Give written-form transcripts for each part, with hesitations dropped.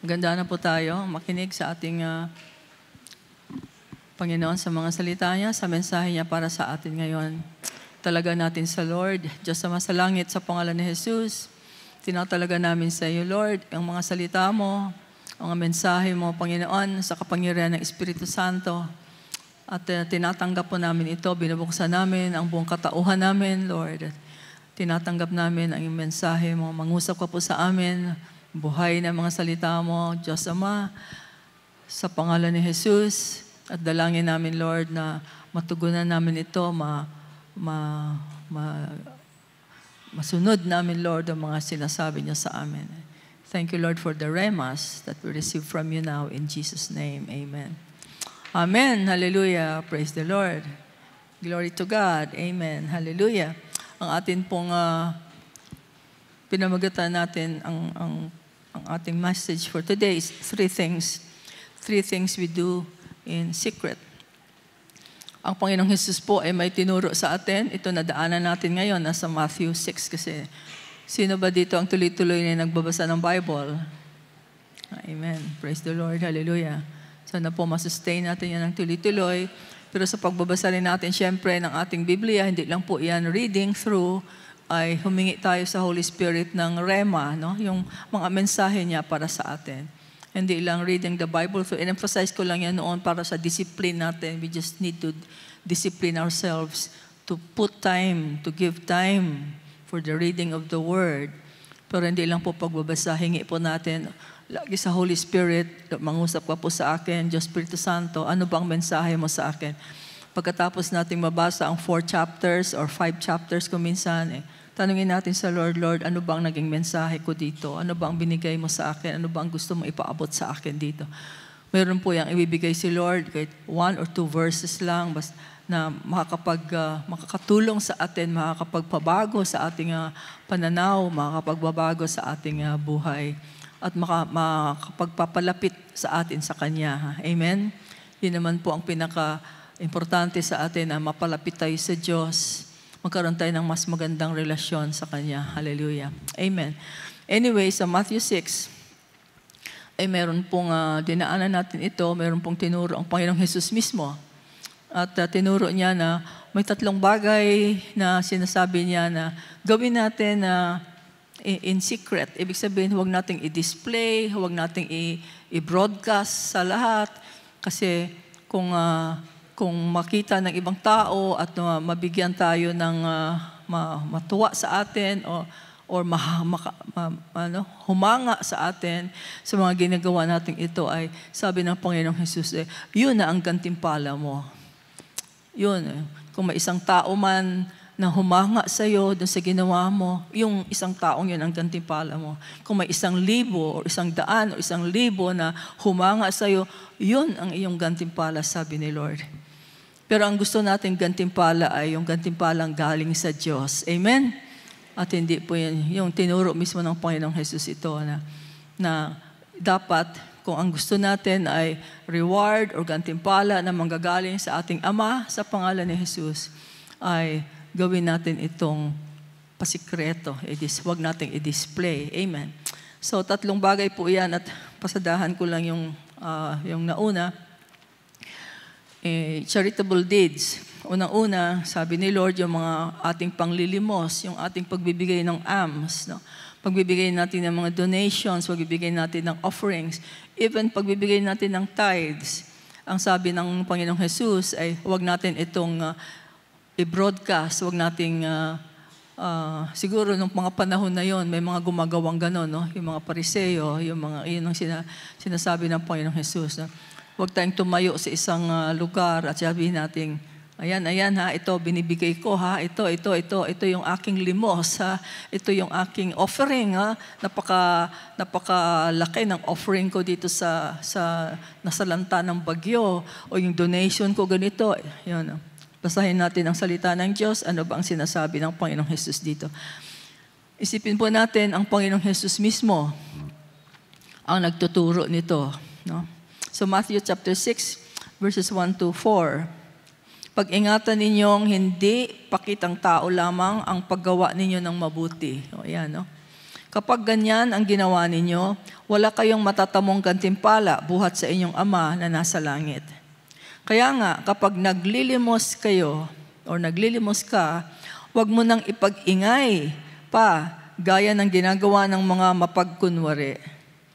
Ganda na po tayo makinig sa ating Panginoon sa mga salita niya, sa mensahe niya para sa atin ngayon. Talaga natin sa Lord, Diyos na masalangit, sa pangalan ni Jesus, tinatalaga namin sa iyo, Lord, ang mga salita mo, ang mensahe mo, Panginoon, sa kapangyarihan ng Espiritu Santo. At tinatanggap po namin ito, binubuksan namin ang buong katauhan namin, Lord. Tinatanggap namin ang mensahe mo. Mangusap ka po sa amin, buhay na mga salita mo, Diyos Ama, sa pangalan ni Jesus. At dalangin namin, Lord, na matugunan namin ito, masunod namin, Lord, ang mga sinasabi niyo sa amin. Thank you, Lord, for the remas that we receive from you now. In Jesus' name, amen. Amen. Hallelujah. Praise the Lord. Glory to God. Amen. Hallelujah. Ang atin pong pinamagatan natin, ang ating message for today is three things. Three things we do in secret. Ang Panginoong Jesus po ay may tinuro sa atin. Ito nadaanan natin ngayon, nasa Matthew 6 kasi. Sino ba dito ang tuloy-tuloy na nagbabasa ng Bible? Amen. Praise the Lord. Hallelujah. Sana po masustain natin yan ng tuloy-tuloy. Pero sa pagbabasa rin natin, syempre, ng ating Biblia, hindi lang po yan reading through, ay humingi tayo sa Holy Spirit ng rema, no? Yung mga mensahe niya para sa atin. Hindi lang reading the Bible. So, in-emphasize ko lang yan noon para sa discipline natin. We just need to discipline ourselves to put time, to give time for the reading of the Word. Pero hindi lang po pagbabasa. Hingi po natin lagi sa Holy Spirit. Mangusap ka po sa akin, Diyos Espiritu Santo. Ano bang mensahe mo sa akin? Pagkatapos nating mabasa ang 4 chapters or 5 chapters kung minsan, tanungin natin sa Lord, Lord, ano bang naging mensahe ko dito? Ano bang binigay mo sa akin? Ano bang gusto mo ipaabot sa akin dito? Meron po yung ibibigay si Lord, kahit 1 or 2 verses lang, na makakatulong sa atin, makakapagpabago sa ating pananaw, makakapagbabago sa ating buhay, at makakapagpapalapit sa atin sa Kanya. Amen? Yun naman po ang pinaka-importante sa atin, na mapalapit tayo sa Diyos, magkaroon tayo ng mas magandang relasyon sa Kanya. Hallelujah. Amen. Anyway, sa Matthew 6, ay meron pong dinaanan natin ito, meron pong tinuro ang Panginoong Jesus mismo. At tinuro niya na may 3 bagay na sinasabi niya na gawin natin in secret. Ibig sabihin, huwag nating i-display, huwag nating i-broadcast sa lahat. Kasi kung makita ng ibang tao at mabigyan tayo ng matuwa sa atin or humanga sa atin sa mga ginagawa natin ito, ay sabi ng Panginoong Jesus, yun na ang gantimpala mo. Yun. Kung may isang tao man na humanga sa iyo dun sa ginawa mo, yung isang taong yun ang gantimpala mo. Kung may 1,000 o 100 o 1,000 na humanga sa iyo, yun ang iyong gantimpala, sabi ni Lord. Pero ang gusto natin gantimpala ay yung gantimpalang galing sa Diyos. Amen? At hindi po yun, yung tinuro mismo ng Panginoong Jesus ito na dapat kung ang gusto natin ay reward o gantimpala na manggagaling sa ating Ama sa pangalan ni Jesus, ay gawin natin itong pasikreto. Huwag nating i-display. Amen? So 3 bagay po yan, at pasadahan ko lang yung nauna. Charitable deeds. Unang-una, sabi ni Lord, yung mga ating panglilimos, yung ating pagbibigay ng alms, no? Pagbibigay natin ng mga donations, pagbibigay natin ng offerings, even pagbibigay natin ng tithes. Ang sabi ng Panginoong Jesus ay huwag natin itong i-broadcast, huwag nating siguro nung mga panahon na yon may mga gumagawang gano'n, no? Yung mga Pariseo, yun ang sinasabi ng Panginoong Jesus, no? Huwag tayong tumayo sa isang lugar at sabihin natin, ayan ha, ito binibigay ko ha, ito yung aking limos ha, ito yung aking offering ha, napakalaki ng offering ko dito sa nasalanta ng bagyo, o yung donation ko ganito, yun. Basahin natin ang salita ng Diyos, ano ba ang sinasabi ng Panginoong Jesus dito. Isipin po natin ang Panginoong Jesus mismo ang nagtuturo nito, no? So Matthew chapter 6 verses 1 to 4. Pag-ingatan ninyong hindi pakitang tao lamang ang paggawa ninyo ng mabuti. O yan, no? Kapag ganyan ang ginawa ninyo, wala kayong matatamong gantimpala buhat sa inyong Ama na nasa langit. Kaya nga, kapag naglilimos kayo o naglilimos ka, huwag mo nang ipag-ingay pa gaya ng ginagawa ng mga mapagkunwari.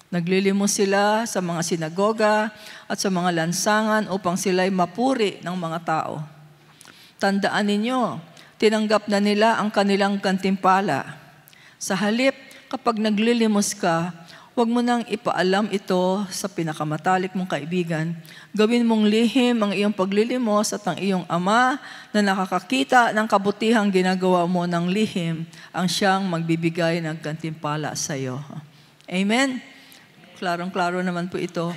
Naglilimos sila sa mga sinagoga at sa mga lansangan upang sila'y mapuri ng mga tao. Tandaan ninyo, tinanggap na nila ang kanilang gantimpala. Sa halip, kapag naglilimos ka, huwag mo nang ipaalam ito sa pinakamatalik mong kaibigan. Gawin mong lihim ang iyong paglilimos at ang iyong Ama na nakakakita ng kabutihang ginagawa mo ng lihim ang siyang magbibigay ng gantimpala sa iyo. Amen? Klarong-klaro naman po ito.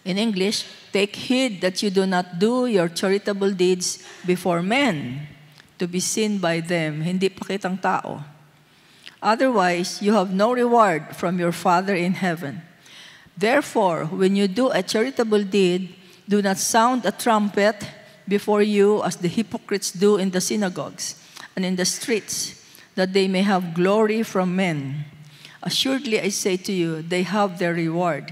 In English, take heed that you do not do your charitable deeds before men to be seen by them. Hindi pakitang tao. Otherwise, you have no reward from your Father in heaven. Therefore, when you do a charitable deed, do not sound a trumpet before you as the hypocrites do in the synagogues and in the streets, that they may have glory from men. Assuredly, I say to you, they have their reward.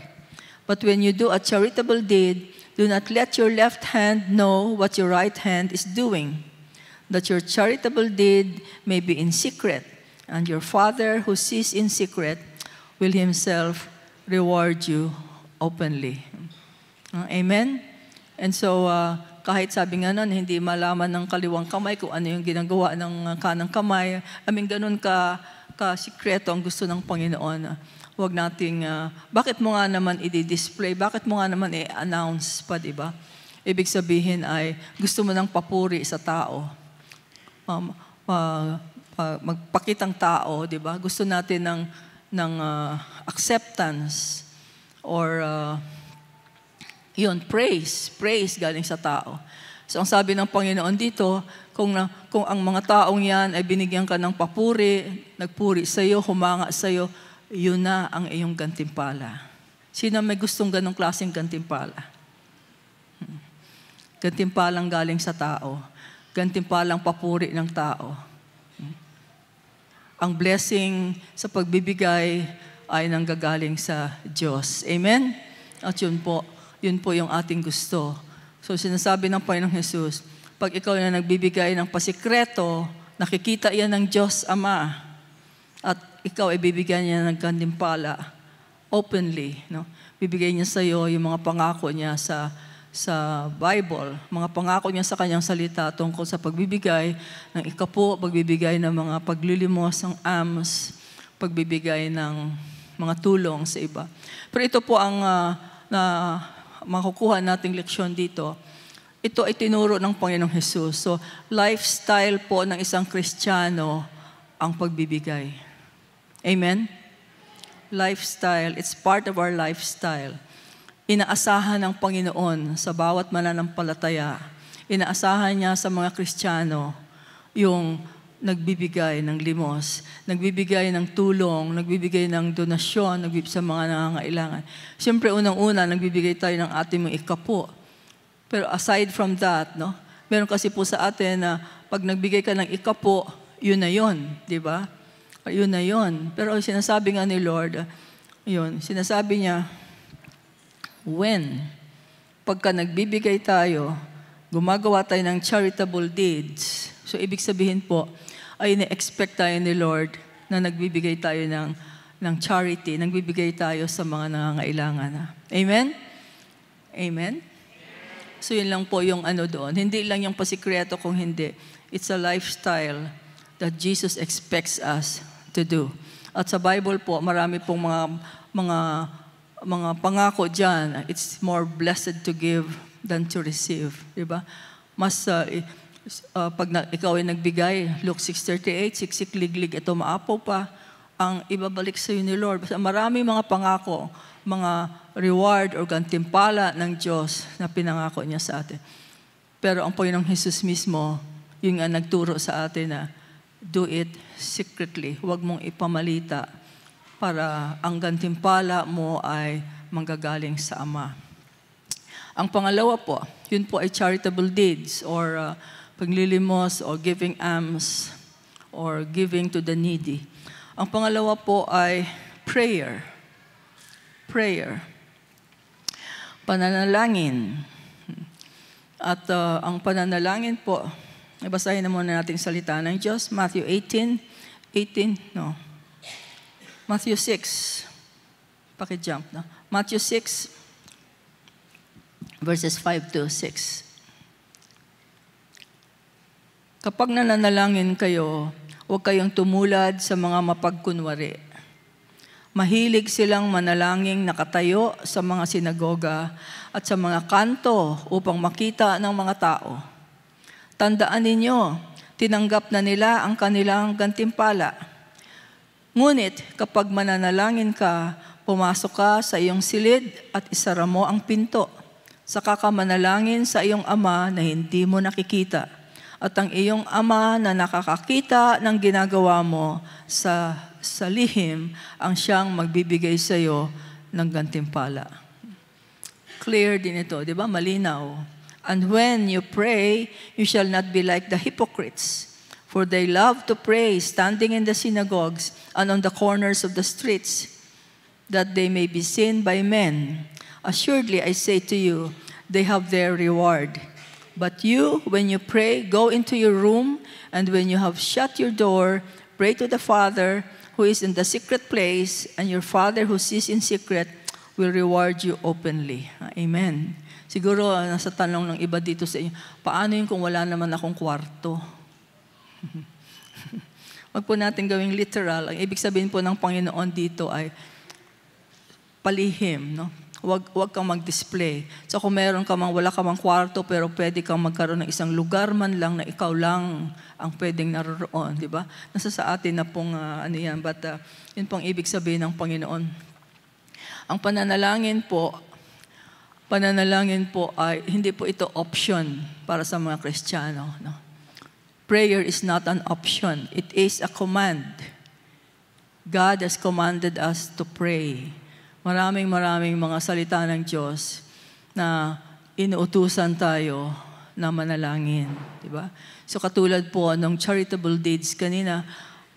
But when you do a charitable deed, do not let your left hand know what your right hand is doing, that your charitable deed may be in secret, and your Father who sees in secret will Himself reward you openly. Amen? And so, kahit sabi nga nun, hindi malaman ng kaliwang kamay kung ano yung ginagawa ng kanang kamay, ganun ka-sikreto ang gusto ng Panginoon. Huwag nating, bakit mo nga naman i-display, bakit mo nga naman i-announce pa, di ba? Ibig sabihin ay, gusto mo ng papuri sa tao. Magpakitang tao, di ba? Gusto natin ng acceptance or praise galing sa tao. So ang sabi ng Panginoon dito, kung ang mga taong yan ay binigyan ka ng papuri, nagpuri sa iyo, humanga sa iyo, yun na ang iyong gantimpala. Sino may gustong ganong klaseng gantimpala? Gantimpalang galing sa tao. Gantimpalang papuri ng tao. Ang blessing sa pagbibigay ay nanggagaling sa Diyos. Amen? At yun po yung ating gusto. So sinasabi ng Panginoong Jesus, pag ikaw na nagbibigay ng pasikreto, nakikita yan ng Diyos Ama. At ikaw ay bibigyan niya ng gantimpala openly. No? Bibigay niya sa iyo yung mga pangako niya sa Bible, mga pangako niya sa kanyang salita tungkol sa pagbibigay ng ikapo, pagbibigay ng mga paglilimos ng alms, pagbibigay ng mga tulong sa iba. Pero ito po ang na makukuha nating leksyon dito. Ito ay tinuro ng Panginoong Jesus. So, lifestyle po ng isang Kristiyano ang pagbibigay. Amen? Lifestyle, it's part of our lifestyle. Inaasahan ng Panginoon sa bawat mananampalataya. Inaasahan niya sa mga Kristiyano yung nagbibigay ng limos, nagbibigay ng tulong, nagbibigay ng donasyon, sa mga nangangailangan. Siyempre, unang-una, nagbibigay tayo ng ating mga ikapo. Pero aside from that, no, meron kasi po sa atin na pag nagbigay ka ng ikapo, yun na yun, di ba? Yun na yun. Pero sinasabi nga ni Lord, sinasabi niya, pagka nagbibigay tayo, gumagawa tayo ng charitable deeds. So, ibig sabihin po, ay na-expect tayo ni Lord na nagbibigay tayo ng charity, nagbibigay tayo sa mga nangangailangan. Amen? Amen? So, yun lang po yung doon. Hindi lang yung pasikreto kung hindi. It's a lifestyle that Jesus expects us to do. At sa Bible po, marami pong mga pangako dyan. It's more blessed to give than to receive. Diba? Mas, pag ikaw ay nagbigay, Luke 6:38, siksik liglig, ito maapaw pa, ang ibabalik sa iyo ni Lord. Basta marami mga pangako, mga reward or gantimpala ng Diyos na pinangako niya sa atin. Pero ang Panginoong Jesus mismo, yung nagturo sa atin na, do it secretly. Huwag mong ipamalita para ang gantimpala mo ay manggagaling sa Ama. Ang pangalawa po, yun po ay charitable deeds or paglilimos or giving alms or giving to the needy. Ang pangalawa po ay prayer. Prayer. Pananalangin. At ang pananalangin po, basahin na muna natin salita ng Diyos. Matthew 6. Paki-jump na. Matthew 6, verses 5 to 6. Kapag nananalangin kayo, huwag kayong tumulad sa mga mapagkunwari. Mahilig silang manalangin nakatayo sa mga sinagoga at sa mga kanto upang makita ng mga tao. Tandaan ninyo, tinanggap na nila ang kanilang gantimpala. Ngunit kapag mananalangin ka, pumasok ka sa iyong silid at isara mo ang pinto. Saka ka manalangin sa iyong ama na hindi mo nakikita. At ang iyong ama na nakakakita ng ginagawa mo sa lihim, ang siyang magbibigay sa iyo ng gantimpala. Clear din ito, di ba? Malinaw. And when you pray, you shall not be like the hypocrites, for they love to pray standing in the synagogues and on the corners of the streets, that they may be seen by men. Assuredly, I say to you, they have their reward. But you, when you pray, go into your room, and when you have shut your door, pray to the Father who is in the secret place, and your Father who sees in secret will reward you openly. Amen. Siguro, nasa tanong ng iba dito sa inyo, paano yun kung wala naman akong kwarto? Wag po natin gawing literal. Ang ibig sabihin po ng Panginoon dito ay palihim, no? Huwag kang mag-display. So kung wala ka mang kwarto, pero pwede kang magkaroon ng isang lugar man lang na ikaw lang ang pwedeng naroroon, di ba? Nasa sa atin na pong ano yan, but yun pong ibig sabihin ng Panginoon. Ang pananalangin po ay, hindi po ito option para sa mga Kristiyano. No? Prayer is not an option. It is a command. God has commanded us to pray. Maraming mga salita ng Diyos na inuutusan tayo na manalangin. Diba? So katulad po ng charitable deeds kanina,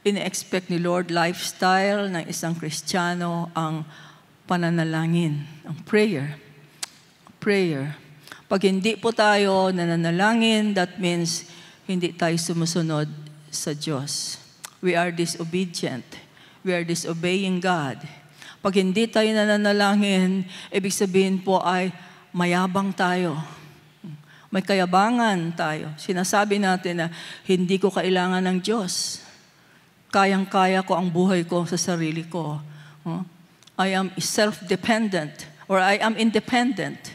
ina-expect ni Lord lifestyle ng isang Kristiyano ang pananalangin, ang prayer. Prayer. Pag hindi po tayo nananalangin, that means hindi tayo sumusunod sa Diyos. We are disobedient. We are disobeying God. Pag hindi tayo nananalangin, ibig sabihin po ay mayabang tayo. May kayabangan tayo. Sinasabi natin na hindi ko kailangan ng Diyos. Kayang-kaya ko ang buhay ko sa sarili ko. I am self-dependent or I am independent.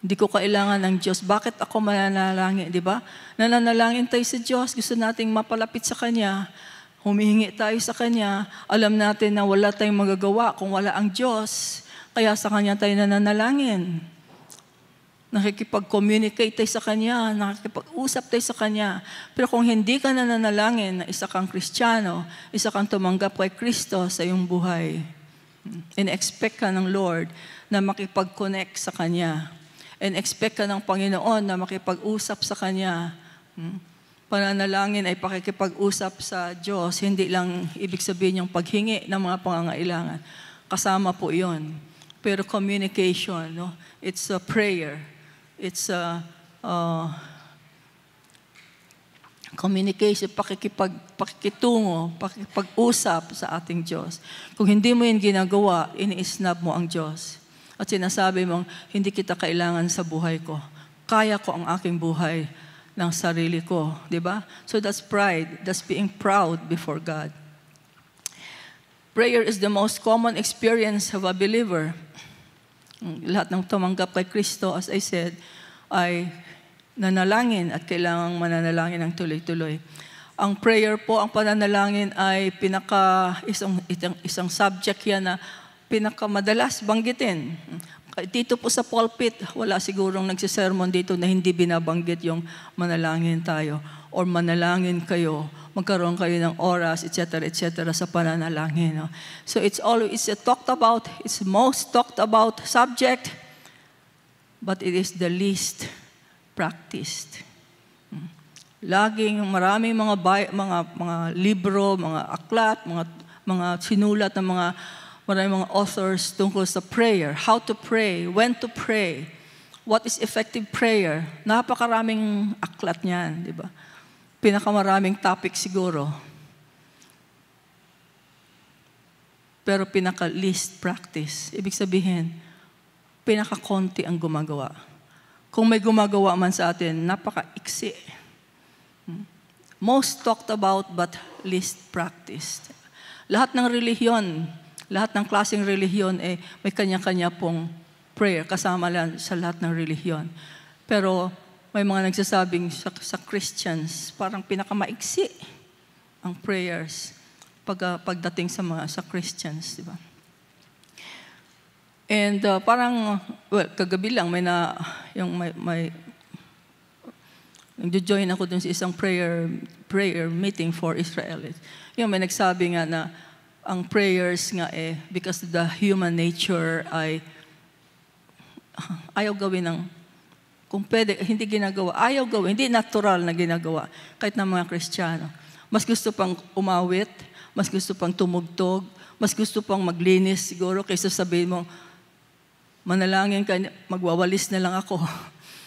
Hindi ko kailangan ng Diyos. Bakit ako mananalangin, di ba? Nananalangin tayo sa Diyos. Gusto nating mapalapit sa Kanya. Humihingi tayo sa Kanya. Alam natin na wala tayong magagawa kung wala ang Diyos. Kaya sa Kanya tayo nananalangin. Nakikipag-communicate tayo sa Kanya. Nakikipag-usap tayo sa Kanya. Pero kung hindi ka nananalangin na isa kang Kristiyano, isa kang tumanggap kay Kristo sa iyong buhay, in-expect ka ng Lord na makipag-connect sa Kanya. And-expect ka ng Panginoon na makipag-usap sa Kanya. Pananalangin ay pakikipag-usap sa Diyos, hindi lang ibig sabihin yung paghingi ng mga pangangailangan. Kasama po yun. Pero communication, no? It's a prayer. It's a communication, pakikitungo, pakikipag-usap sa ating Diyos. Kung hindi mo yun ginagawa, ini-snub mo ang Diyos. At sinasabi mong, hindi kita kailangan sa buhay ko. Kaya ko ang aking buhay ng sarili ko, di ba? So that's pride. That's being proud before God. Prayer is the most common experience of a believer. Lahat ng tumanggap kay Kristo, as I said, ay nanalangin at kailangang mananalangin ng tuloy-tuloy. Ang prayer po, ang pananalangin ay isang subject yan na pinakamadalas banggitin. Dito po sa pulpit, wala sigurong nagsisermon dito na hindi binabanggit yung manalangin tayo or manalangin kayo, magkaroon kayo ng oras, etc., sa pananalangin. No? So it's most talked about subject, but it is the least practiced. Laging maraming mga libro, mga aklat, mga sinulat ng maraming mga authors tungkol sa prayer, how to pray, when to pray, what is effective prayer. Napakaraming aklat niyan, di ba? Pinakamaraming topic siguro. Pero pinaka-least practice. Ibig sabihin, pinaka-konti ang gumagawa. Kung may gumagawa man sa atin, napaka-iksi. Most talked about but least practiced. Lahat ng relihiyon, lahat ng klaseng relihiyon, may kanya-kanya pong prayer, kasama lang sa lahat ng relihiyon. Pero may mga nagsasabing sa Christians, parang pinakamaiksi ang prayers pagdating sa Christians, di ba? And parang, kagabi lang, nag-join ako dun sa isang prayer meeting for Israel. Yung may nagsabi nga na ang prayers nga because the human nature ay ayaw gawin ng, kung pwede, hindi ginagawa, ayaw gawin, hindi natural na ginagawa, kahit ng mga Kristiyano. Mas gusto pang umawit, mas gusto pang tumugtog, mas gusto pang maglinis siguro kaysa sabihin mo, manalangin ka, magwawalis na lang ako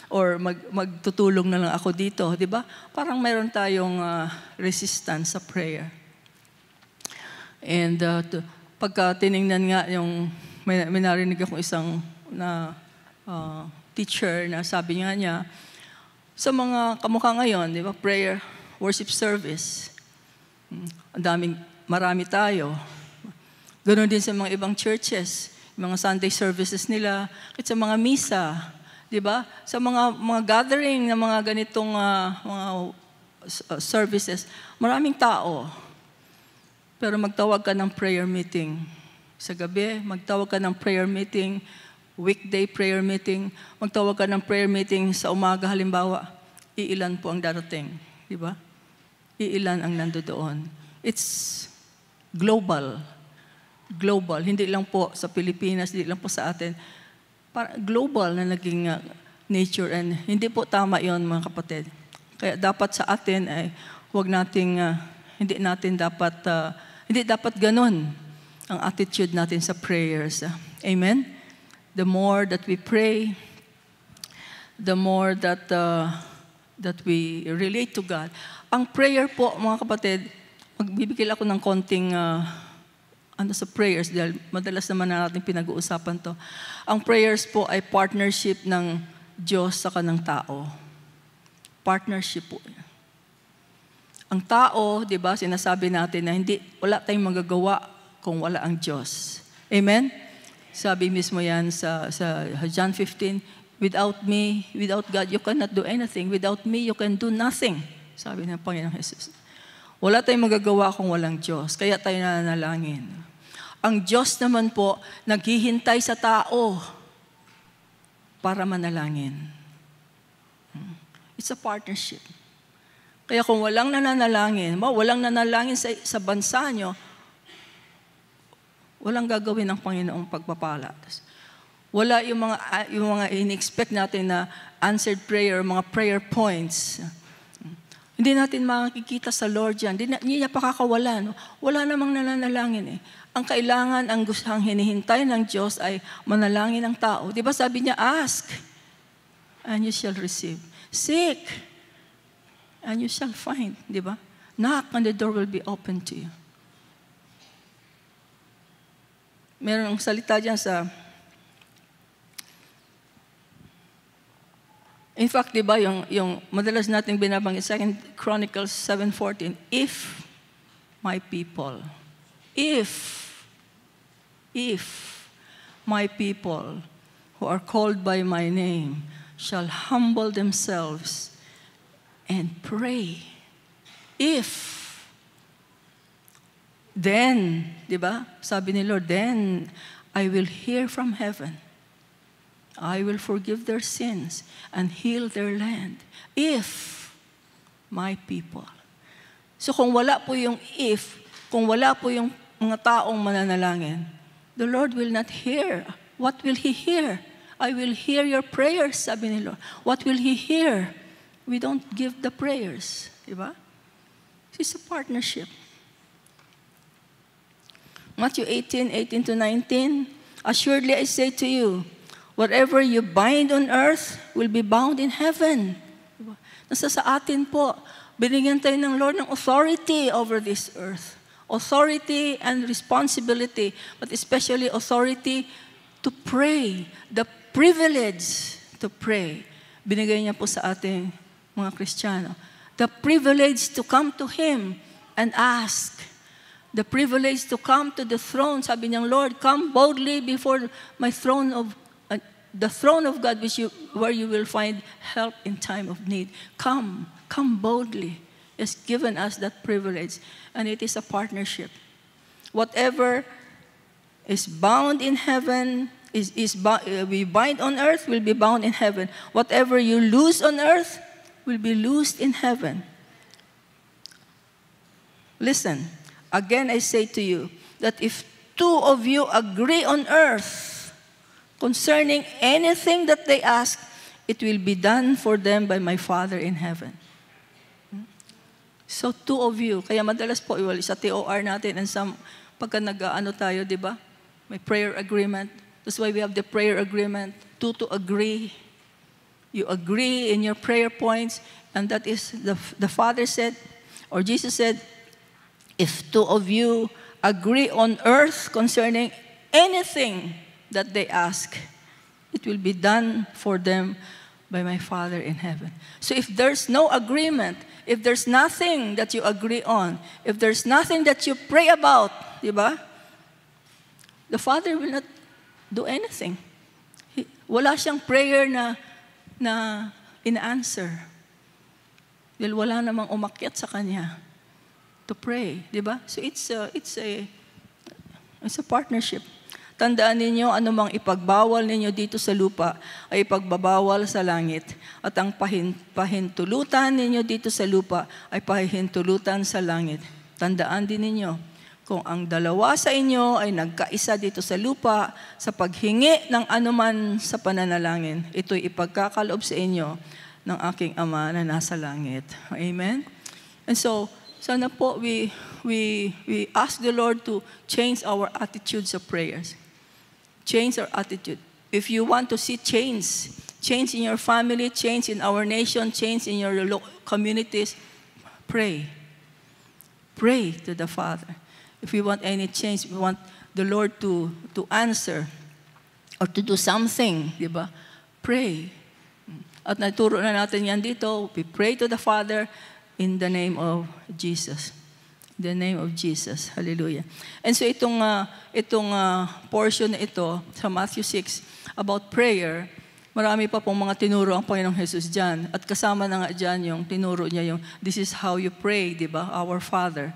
or magtutulong na lang ako dito, di ba? Parang mayroon tayong resistance sa prayer. And pagka tiningnan nga yung, may narinig akong isang teacher na sabi niya, sa mga kamukha ngayon, di ba, prayer, worship service, marami tayo. Ganon din sa mga ibang churches, mga Sunday services nila, at sa mga misa, di ba? Sa mga gathering ng mga ganitong mga services, maraming tao. Pero magtawag ka ng prayer meeting sa gabi, magtawag ka ng prayer meeting, weekday prayer meeting, magtawag ka ng prayer meeting sa umaga halimbawa, iilan po ang darating, di ba? Iilan ang nandoon. It's global. Global. Hindi lang po sa Pilipinas, hindi lang po sa atin. Global na naging nature and hindi po tama yon mga kapatid. Kaya dapat sa atin ay hindi dapat ganun ang attitude natin sa prayers. Amen? The more that we pray, the more that we relate to God. Ang prayer po, mga kapatid, magbibigay ako ng konting sa prayers dahil madalas naman natin pinag-uusapan to. Ang prayers po ay partnership ng Diyos sa kanang tao. Partnership po. Ang tao, di ba, sinasabi natin na wala tayong magagawa kung wala ang Diyos. Amen? Sabi mismo yan sa John 15, without me, without God, you cannot do anything. Without me, you can do nothing. Sabi ng Panginoong Jesus. Wala tayong magagawa kung walang Diyos. Kaya tayo nananalangin. Ang Diyos naman po, naghihintay sa tao para manalangin. It's a partnership. Kaya kung walang nananalangin sa bansa nyo, walang gagawin ng Panginoong pagpapala. Wala yung mga in-expect natin na answered prayer, mga prayer points. Hindi natin makikita sa Lord yan. Hindi niya pakakawalan. Wala namang nananalangin eh. Ang kailangan, ang gustong hinihintay ng Diyos ay manalangin ng tao. Di ba sabi niya, ask, and you shall receive. Seek, and you shall find. Di ba? Knock, and the door will be open to you. Meron ang salita dyan sa... In fact, di ba, yung madalas nating binabanggit, 2 Chronicles 7:14, if my people who are called by my name shall humble themselves and pray. Then, di ba, sabi ni Lord, then I will hear from heaven. I will forgive their sins and heal their land. If my people. So kung wala po yung kung wala po yung mga taong mananalangin, the Lord will not hear. What will He hear? I will hear your prayers, sabi ni Lord. What will He hear? we don't give the prayers. Diba? It's a partnership. Matthew 18:18 to 19, assuredly I say to you, whatever you bind on earth will be bound in heaven. Diba? Nasa sa atin po, binigyan tayo ng Lord ng authority over this earth. Authority and responsibility, but especially authority to pray. The privilege to pray. Binigay niya po sa ating mga Kristiyano. The privilege to come to Him and ask. The privilege to come to the throne. Sabi niyang, Lord, come boldly before my throne of the throne of God, where you will find help in time of need. Come boldly. He has given us that privilege, and it is a partnership. Whatever is bound in heaven, we bind on earth will be bound in heaven. Whatever you loose on earth will be loosed in heaven. Listen, again I say to you that if two of you agree on earth concerning anything that they ask, it will be done for them by my Father in heaven. So two of you, kaya madalas po sa TOR natin and pagka nag-ano tayo, di ba? May prayer agreement. That's why we have the prayer agreement. Two to agree. You agree in your prayer points, and that is the Father said, or Jesus said, if two of you agree on earth concerning anything that they ask, it will be done for them by my Father in heaven. So if there's no agreement, if there's nothing that you agree on, if there's nothing that you pray about, di ba? The Father will not do anything. Wala siyang prayer na in-answer. Dahil wala namang umakyat sa Kanya to pray, di ba? So it's a partnership. Tandaan ninyo, anumang ipagbawal ninyo dito sa lupa ay ipagbabawal sa langit. At ang pahintulutan ninyo dito sa lupa ay pahintulutan sa langit. Tandaan din ninyo, kung ang dalawa sa inyo ay nagkaisa dito sa lupa sa paghingi ng anuman sa pananalangin, ito'y ipagkakaloob sa inyo ng aking Ama na nasa langit. Amen? And so, sana po we ask the Lord to change our attitudes of prayers. Change our attitude. If you want to see change in your family, change in our nation, change in your communities, pray. Pray to the Father. If we want any change, we want the Lord to answer or to do something, di ba? Pray. At naturo na natin yan dito. We pray to the Father in the name of Jesus. In the name of Jesus. Hallelujah. And so itong portion na ito sa Matthew 6 about prayer, marami pa pong mga tinuro ang Panginoong Jesus dyan. At kasama na nga dyan yung tinuro niya yung, this is how you pray, di ba? Our Father.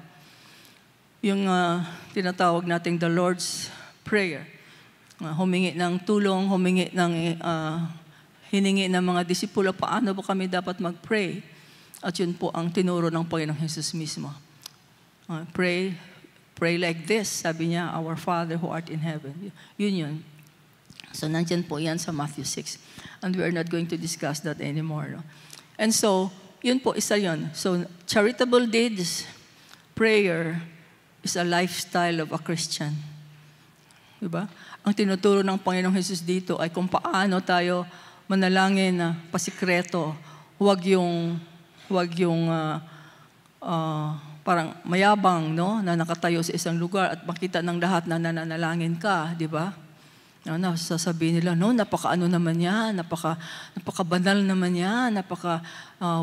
Yung tinatawag nating the Lord's Prayer. Humingi ng tulong, hiningi ng mga disipulo, paano ba kami dapat mag-pray? At yun po ang tinuro ng Panginoong Jesus mismo. Pray like this, sabi niya, our Father who art in heaven. Yun. So nandyan po yan sa Matthew 6. And we are not going to discuss that anymore. No? And so, yun po, isa yun. So, charitable deeds, prayer, is a lifestyle of a Christian. Diba? Ang tinuturo ng Panginoong Jesus dito ay kung paano tayo manalangin na pasikreto. Huwag yung parang mayabang, no, na nakatayo sa isang lugar at makita ng lahat na nananalangin ka, di ba? Sasabihin nila, no, napaka-ano naman yan, napaka-banal naman yan,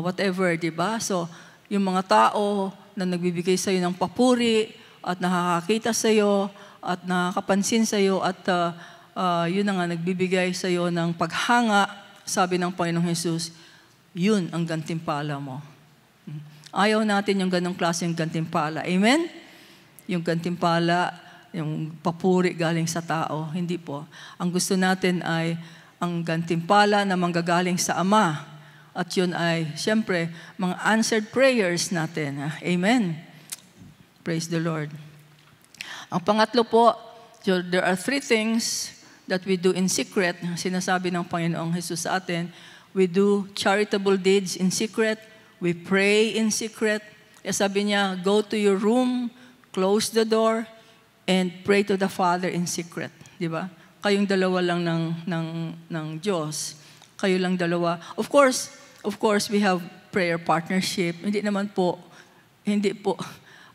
whatever, di ba? So, yung mga tao na nagbibigay sa iyo ng papuri at nakakakita sa iyo at nakakapansin sa iyo at yun na nga nagbibigay sa iyo ng paghanga, sabi ng Panginoong Jesus, yun ang gantimpala mo. Ayaw natin yung ganong klaseng gantimpala. Amen? Yung gantimpala, yung papuri galing sa tao. Hindi po. Ang gusto natin ay ang gantimpala na manggagaling sa Ama. At yun ay, siyempre, mga answered prayers natin. Amen? Praise the Lord. Ang pangatlo po, there are 3 things that we do in secret. Sinasabi ng Panginoong Jesus sa atin, We do charitable deeds in secret. We pray in secret. Kaya sabi niya, go to your room, close the door, and pray to the Father in secret. Di ba? Kayong dalawa lang ng Diyos. Kayo lang dalawa. Of course, we have prayer partnership. Hindi po.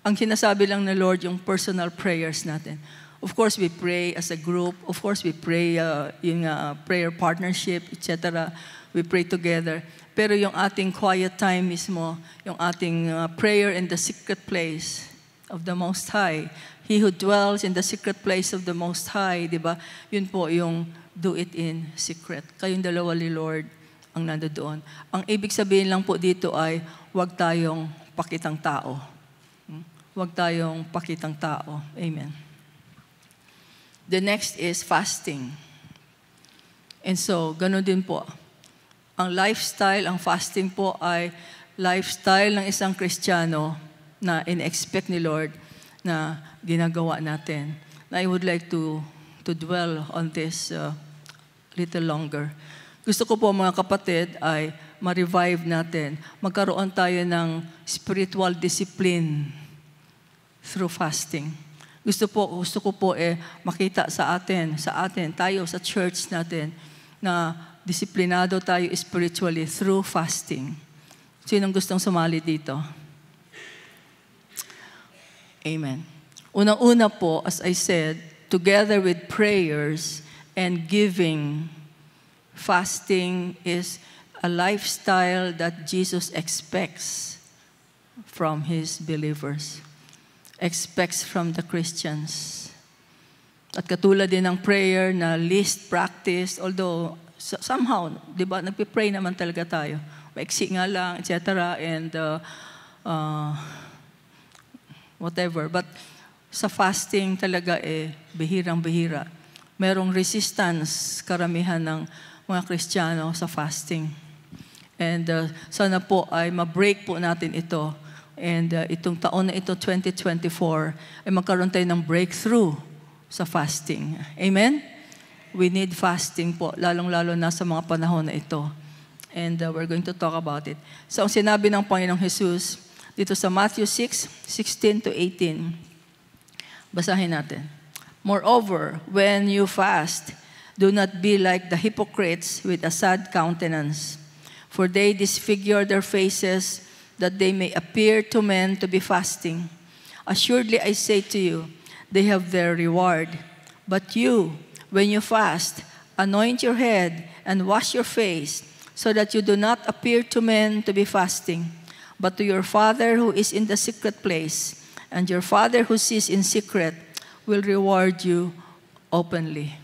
Ang sinasabi lang na Lord, yung personal prayers natin. Of course, we pray as a group. Of course, we pray yung prayer partnership, etc. We pray together. Pero yung ating quiet time mismo, yung ating prayer in the secret place of the Most High, He who dwells in the secret place of the Most High, di ba? Yun po yung do it in secret. Kayong dalawa ni Lord ang nandoon. Ang ibig sabihin lang po dito ay huwag tayong pakitang tao. Huwag tayong pakitang tao. Amen. The next is fasting. And so, ganun din po. Ang lifestyle, ang fasting po ay lifestyle ng isang Kristiyano na in-expect ni Lord na ginagawa natin. I would like to dwell on this little longer. Gusto ko po mga kapatid ay ma-revive natin. Magkaroon tayo ng spiritual discipline through fasting. Gusto ko po makita sa atin, tayo sa church natin, na disiplinado tayo spiritually through fasting. Sinong gustong sumali dito? Amen. Unang-una po, as I said, together with prayers and giving, fasting is a lifestyle that Jesus expects from His believers. Expects from the Christians. At katulad din ng prayer na least practice, although somehow, di ba, nagpipray naman talaga tayo. Maiksi nga lang, etc. And whatever. But sa fasting talaga bihirang-bihira. Merong resistance karamihan ng mga Kristiyano sa fasting. And sana po ay ma-break po natin ito. And itong taon na ito, 2024, ay magkaroon tayo ng breakthrough sa fasting. Amen? We need fasting po, lalong-lalo na sa mga panahon na ito. And we're going to talk about it. So, ang sinabi ng Panginoong Jesus, dito sa Matthew 6:16 to 18, basahin natin. Moreover, when you fast, do not be like the hypocrites with a sad countenance, for they disfigure their faces, that they may appear to men to be fasting. Assuredly, I say to you, they have their reward. But you, when you fast, anoint your head and wash your face, so that you do not appear to men to be fasting, but to your Father who is in the secret place, and your Father who sees in secret will reward you openly.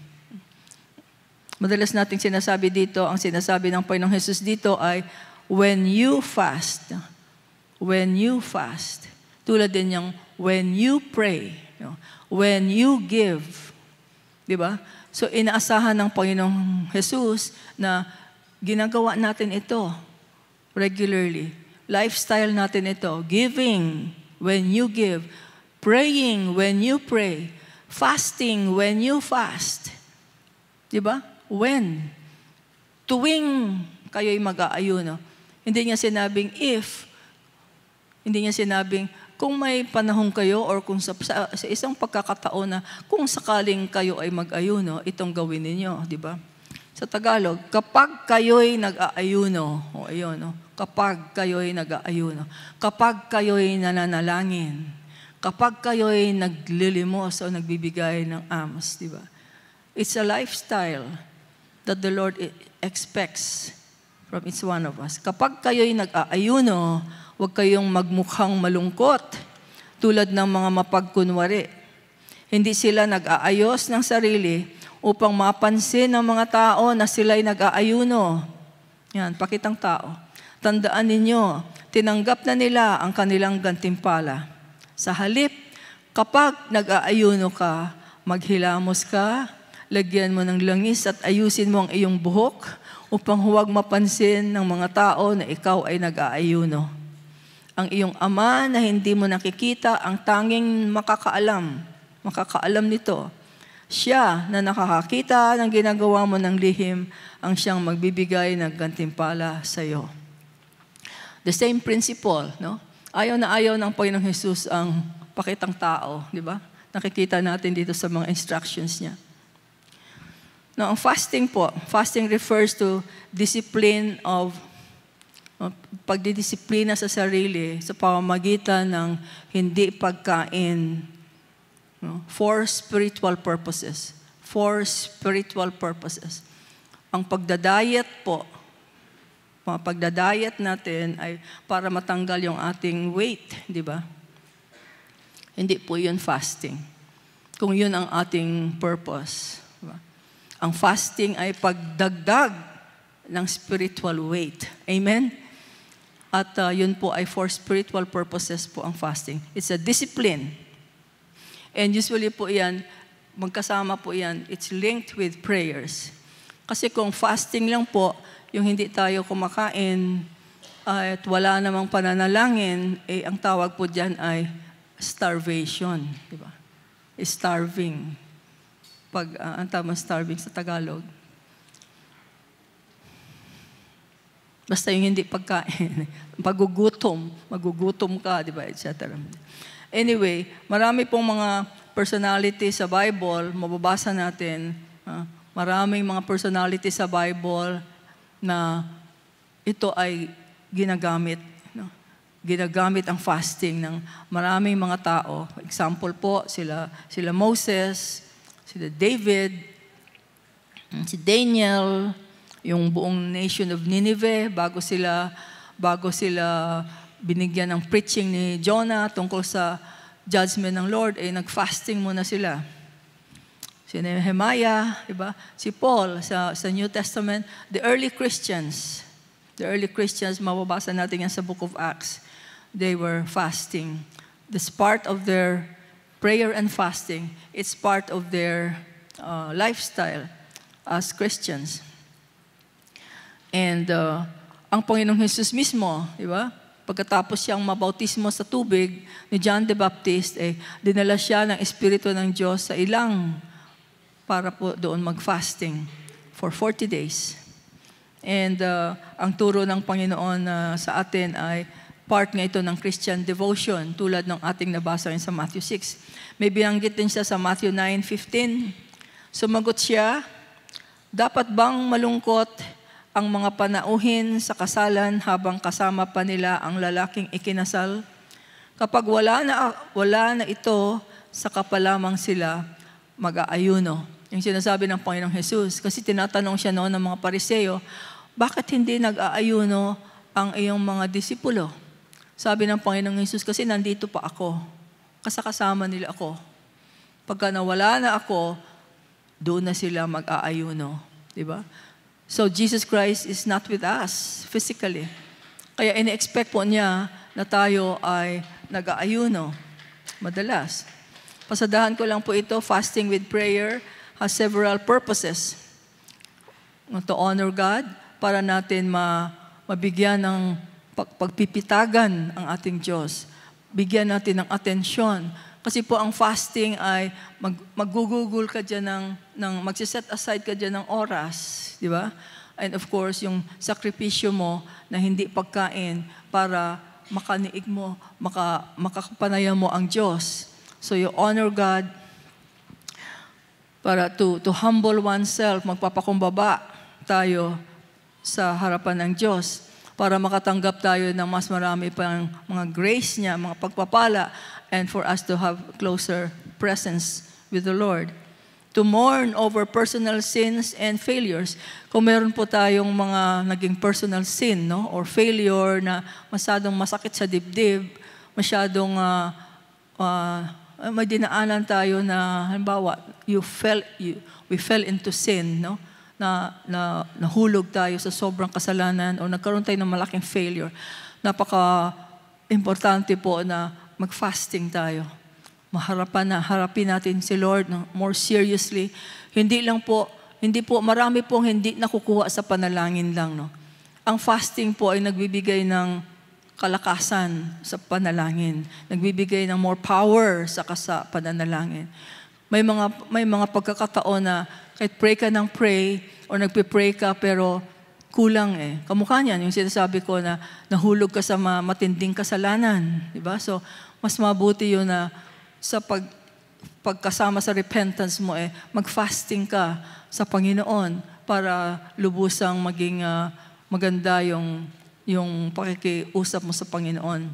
Madalas nating sinasabi dito, ang sinasabi ng Panginoong Jesus dito ay, when you fast, tulad din yung when you pray, when you give, di ba? So inaasahan ng Panginoong Jesus na ginagawa natin ito regularly. Lifestyle natin ito. Giving when you give. Praying when you pray. Fasting when you fast. Di ba? When? Tuwing kayo'y mag-aayuno. Hindi niya sinabing if. Hindi niya sinabing kung may panahon kayo or kung sa isang pagkakataon na kung sakaling kayo ay mag-ayuno, itong gawin ninyo, di ba? Sa Tagalog, kapag kayo'y nag-aayuno, kapag kayo'y nag-aayuno, kapag kayo'y nananalangin, kapag kayo'y naglilimos o nagbibigay ng alms, di ba? It's a lifestyle that the Lord expects from each one of us. Kapag kayo'y nag-aayuno, huwag kayong magmukhang malungkot tulad ng mga mapagkunwari. Hindi sila nag-aayos ng sarili upang mapansin ng mga tao na sila'y nag-aayuno. Yan, pakitang tao. Tandaan ninyo, tinanggap na nila ang kanilang gantimpala. Sa halip, kapag nag-aayuno ka, maghilamos ka, lagyan mo ng langis at ayusin mo ang iyong buhok upang huwag mapansin ng mga tao na ikaw ay nag-aayuno. Ang iyong ama na hindi mo nakikita ang tanging makakaalam nito. Siya na nakakakita ng ginagawa mo ng lihim, ang siyang magbibigay ng gantimpala sa iyo. The same principle, no? Ayaw na ayaw ng Panginoong Jesus ang pakitang tao, di ba? Nakikita natin dito sa mga instructions niya. Now, ang fasting po, fasting refers to discipline of pagdidisiplina sa sarili sa pamamagitan ng hindi pagkain, no? For spiritual purposes. For spiritual purposes. Ang pagdadayet po, mga pagdadayet natin ay para matanggal yung ating weight, di ba? Hindi po yun fasting. Kung yun ang ating purpose. Diba? Ang fasting ay pagdagdag ng spiritual weight. Amen? At yun po ay for spiritual purposes po ang fasting. It's a discipline. And usually po yan, magkasama po yan, it's linked with prayers. Kasi kung fasting lang po, yung hindi tayo kumakain at wala namang pananalangin, ang tawag po dyan ay starvation. Diba? Starving. Ang tawag starving sa Tagalog. Basta yung hindi pagkain. Magugutom ka, diba, etc. Anyway, marami pong mga personality sa Bible, mababasa natin, maraming mga personality sa Bible na ito ay ginagamit. No? Ginagamit ang fasting ng maraming mga tao. Example po, sila Moses, sila David, si Daniel, yung buong nation of Nineveh, bago sila binigyan ng preaching ni Jonah tungkol sa judgment ng Lord, nag-fasting muna sila. Si Nehemiah, diba? Si Paul sa New Testament, the early Christians, mababasa natin yan sa Book of Acts, they were fasting. This part of their prayer and fasting, it's part of their lifestyle as Christians. And ang Panginoong Jesus mismo, diba? Pagkatapos siyang mabautismo sa tubig ni John the Baptist, dinala siya ng Espiritu ng Diyos sa ilang para po doon mag-fasting for 40 days. And ang turo ng Panginoon sa atin ay part nga ito ng Christian devotion, tulad ng ating nabasa sa Matthew 6. May binanggit din siya sa Matthew 9:15. Sumagot siya, dapat bang malungkot ang mga panauhin sa kasalan habang kasama pa nila ang lalaking ikinasal? Kapag wala na ito, saka pa lamang sila mag-aayuno. Yung sinasabi ng Panginoong Jesus. Kasi tinatanong siya noon ng mga Pariseo, bakit hindi nag-aayuno ang iyong mga disipulo? Sabi ng Panginoong Jesus, kasi nandito pa ako. Kasama nila ako. Pagka nawala na ako, doon na sila mag-aayuno. Diba? So Jesus Christ is not with us physically. Kaya ine-expect po niya na tayo ay nag-aayuno. Madalas. Pasadahan ko lang po ito, fasting with prayer has several purposes. To honor God, para natin mabigyan ng pagpipitagan ang ating Diyos. Bigyan natin ng atensyon. Kasi po ang fasting ay mag-google ka dyan magsiset aside ka dyan ng oras. Di ba? And of course, yung sakripisyo mo na hindi pagkain para makaniig mo, makakapanaya mo ang Diyos. So you honor God para to humble oneself, magpapakumbaba tayo sa harapan ng Diyos para makatanggap tayo ng mas marami pang mga grace niya, mga pagpapala, and for us to have closer presence with the Lord. To mourn over personal sins and failures. Kung meron po tayong mga naging personal sin, no, or failure na masyadong masakit sa dibdib, masyadong may dinaanan tayo na, halimbawa, we fell into sin, no? Na nahulog tayo sa sobrang kasalanan o nagkaroon tayo ng malaking failure. Napaka-importante po na mag-fasting tayo. Harapin natin si Lord more seriously. Hindi po, marami pong hindi nakukuha sa panalangin lang, no? Ang fasting po ay nagbibigay ng kalakasan sa panalangin. Nagbibigay ng more power sa pananalangin. May mga pagkakataon na kahit pray ka ng pray o nagpe-pray ka pero kulang eh. Kamukha niyan, yung sinasabi ko na nahulog ka sa matinding kasalanan. Diba? So, mas mabuti yun na sa pagkasama sa repentance mo mag-fasting ka sa Panginoon para lubusang maging maganda yung pakikiusap mo sa Panginoon.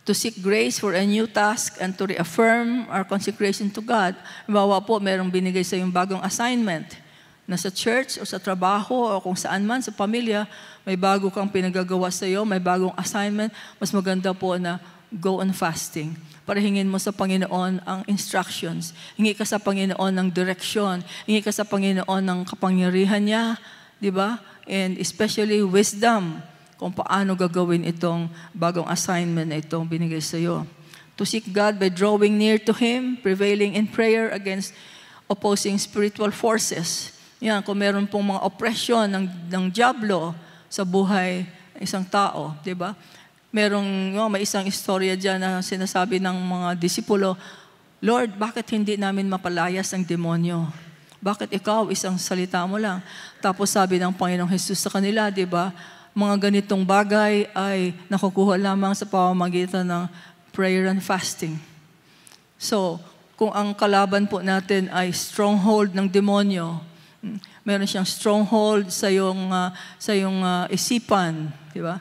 To seek grace for a new task and to reaffirm our consecration to God. Halimbawa po, merong binigay sa yung bagong assignment na sa church o sa trabaho o kung saan man sa pamilya, may bago kang pinagagawa sa iyo, may bagong assignment, mas maganda po na go on fasting. Para hingin mo sa Panginoon ang instructions. Hingi ka sa Panginoon ng direksyon. Hingi ka sa Panginoon ng kapangyarihan niya, di ba? And especially wisdom kung paano gagawin itong bagong assignment na itong binigay sa iyo. To seek God by drawing near to Him, prevailing in prayer against opposing spiritual forces. Yan, kung meron pong mga oppression ng diablo sa buhay ng isang tao, di ba? May isang istorya dyan na sinasabi ng mga disipulo, Lord, bakit hindi namin mapalayas ang demonyo? Bakit ikaw, isang salita mo lang? Tapos sabi ng Panginoong Jesus sa kanila, di ba, mga ganitong bagay ay nakukuha lamang sa pamamagitan ng prayer and fasting. So, kung ang kalaban po natin ay stronghold ng demonyo, meron siyang stronghold sa iyong isipan, di ba?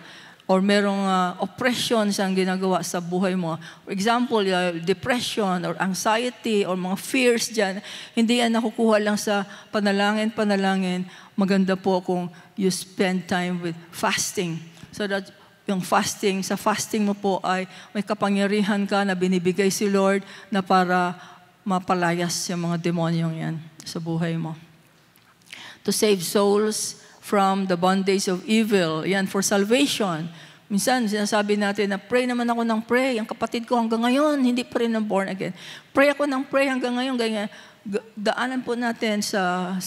Or merong oppression siyang ginagawa sa buhay mo. For example, depression or anxiety or mga fears dyan, hindi yan nakukuha lang sa panalangin. Maganda po kung you spend time with fasting. So that yung fasting, sa fasting mo po ay may kapangyarihan ka na binibigay si Lord na para mapalayas yung mga demonyong yan sa buhay mo. To save souls from the bondage of evil. Yan, for salvation. Minsan, sinasabi natin na pray naman ako ng pray. Ang kapatid ko hanggang ngayon, hindi pa rin born again. Pray ako ng pray hanggang ngayon. Ganyan. Daanan po natin sa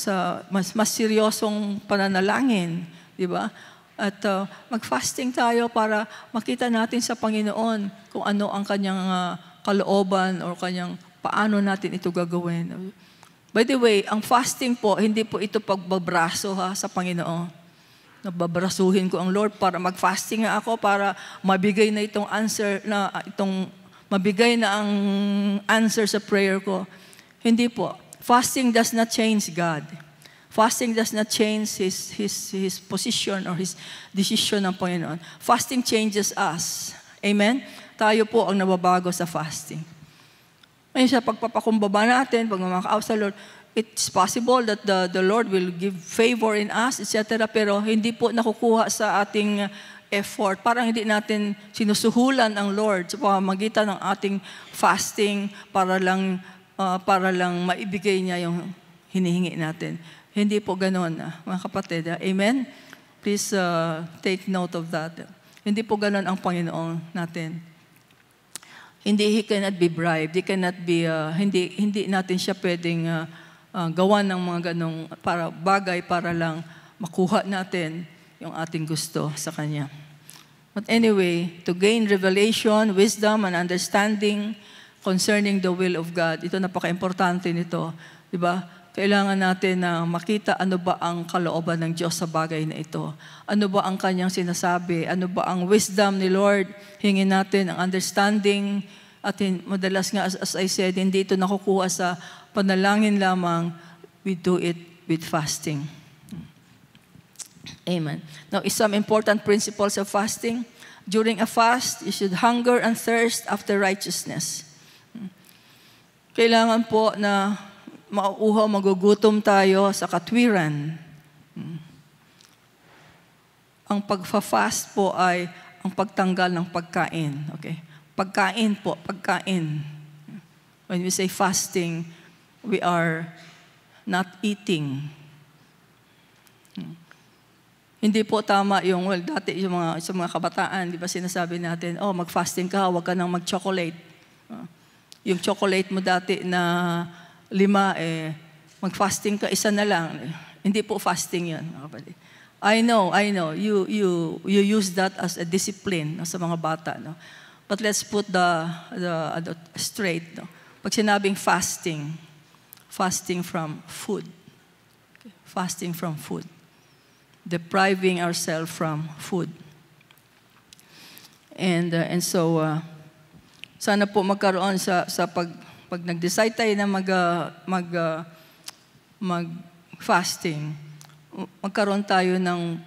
mas seryosong pananalangin. Di ba? At mag-fasting tayo para makita natin sa Panginoon kung ano ang kanyang kalooban o kanyang paano natin ito gagawin. By the way, ang fasting po, hindi po ito pagbabraso sa Panginoon. Nababrasuhin ko ang Lord para mag-fasting nga ako para mabigay na mabigay na ang answer sa prayer ko. Hindi po. Fasting does not change God. Fasting does not change his position or his decision ng Panginoon. Fasting changes us. Amen? Tayo po ang nababago sa fasting. Ngayon sa pagpapakumbaba natin, pag mamakaaw sa Lord, it's possible that the Lord will give favor in us, etc. Pero hindi po nakukuha sa ating effort. Parang hindi natin sinusuhulan ang Lord sa pamamagitan ng ating fasting para lang maibigay niya yung hinihingi natin. Hindi po ganoon, mga kapatid. Amen? Please take note of that. Hindi po ganoon ang Panginoon natin. He cannot be bribed. He cannot be, hindi natin siya pwedeng gawan ng mga ganong bagay para lang makuha natin yung ating gusto sa Kanya. But anyway, to gain revelation, wisdom, and understanding concerning the will of God, ito napaka-importante nito. Diba? Kailangan natin na makita ano ba ang kalooban ng Diyos sa bagay na ito. Ano ba ang Kanyang sinasabi? Ano ba ang wisdom ni Lord? Hingin natin ang understanding. At madalas nga, as I said, hindi ito nakukuha sa panalangin lamang. We do it with fasting. Amen. Now, some important principles of fasting. During a fast, you should hunger and thirst after righteousness. Kailangan po na mauuhaw, magugutom tayo sa katwiran. Ang pagfa-fast po ay ang pagtanggal ng pagkain. Okay? Pagkain po, pagkain. When we say fasting, we are not eating. Hindi po tama yung, dati sa mga kabataan, di ba sinasabi natin, mag-fasting ka, huwag ka nang mag-chocolate. Yung chocolate mo dati na 5, mag-fasting ka, 1 na lang. Hindi po fasting yun. I know. You use that as a discipline sa mga bata. No? But let's put the straight. No? Pag sinabing fasting, fasting from food. Fasting from food. Depriving ourselves from food. And so, sana po magkaroon sa pag nag-decide tayo na mag-fasting, magkaroon tayo ng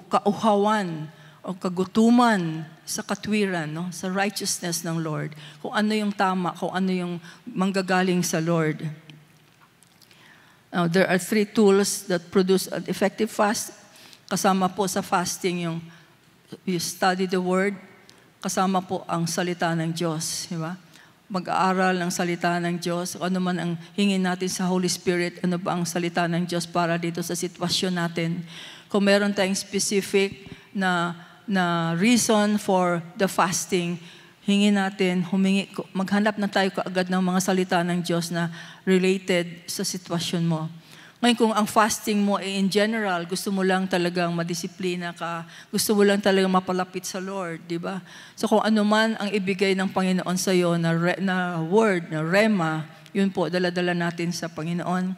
kauhawan o kagutuman sa katwiran, no? Sa righteousness ng Lord. Kung ano yung tama, kung ano yung manggagaling sa Lord. Now, there are 3 tools that produce an effective fast. Kasama po sa fasting yung you study the Word, kasama po ang salita ng Diyos. Diba? Mag-aaral ng salita ng Diyos. Ano man ang hingin natin sa Holy Spirit, ano ba ang salita ng Diyos para dito sa sitwasyon natin. Kung meron tayong specific na reason for the fasting, hingin natin, maghanap na tayo kaagad ng mga salita ng Diyos na related sa sitwasyon mo. Ngayon, kung ang fasting mo ay in general, gusto mo lang talagang madisiplina ka, gusto mo lang talagang mapalapit sa Lord, di ba? So kung ano man ang ibigay ng Panginoon sa iyo na word, na rema, yun po, dala-dala natin sa Panginoon.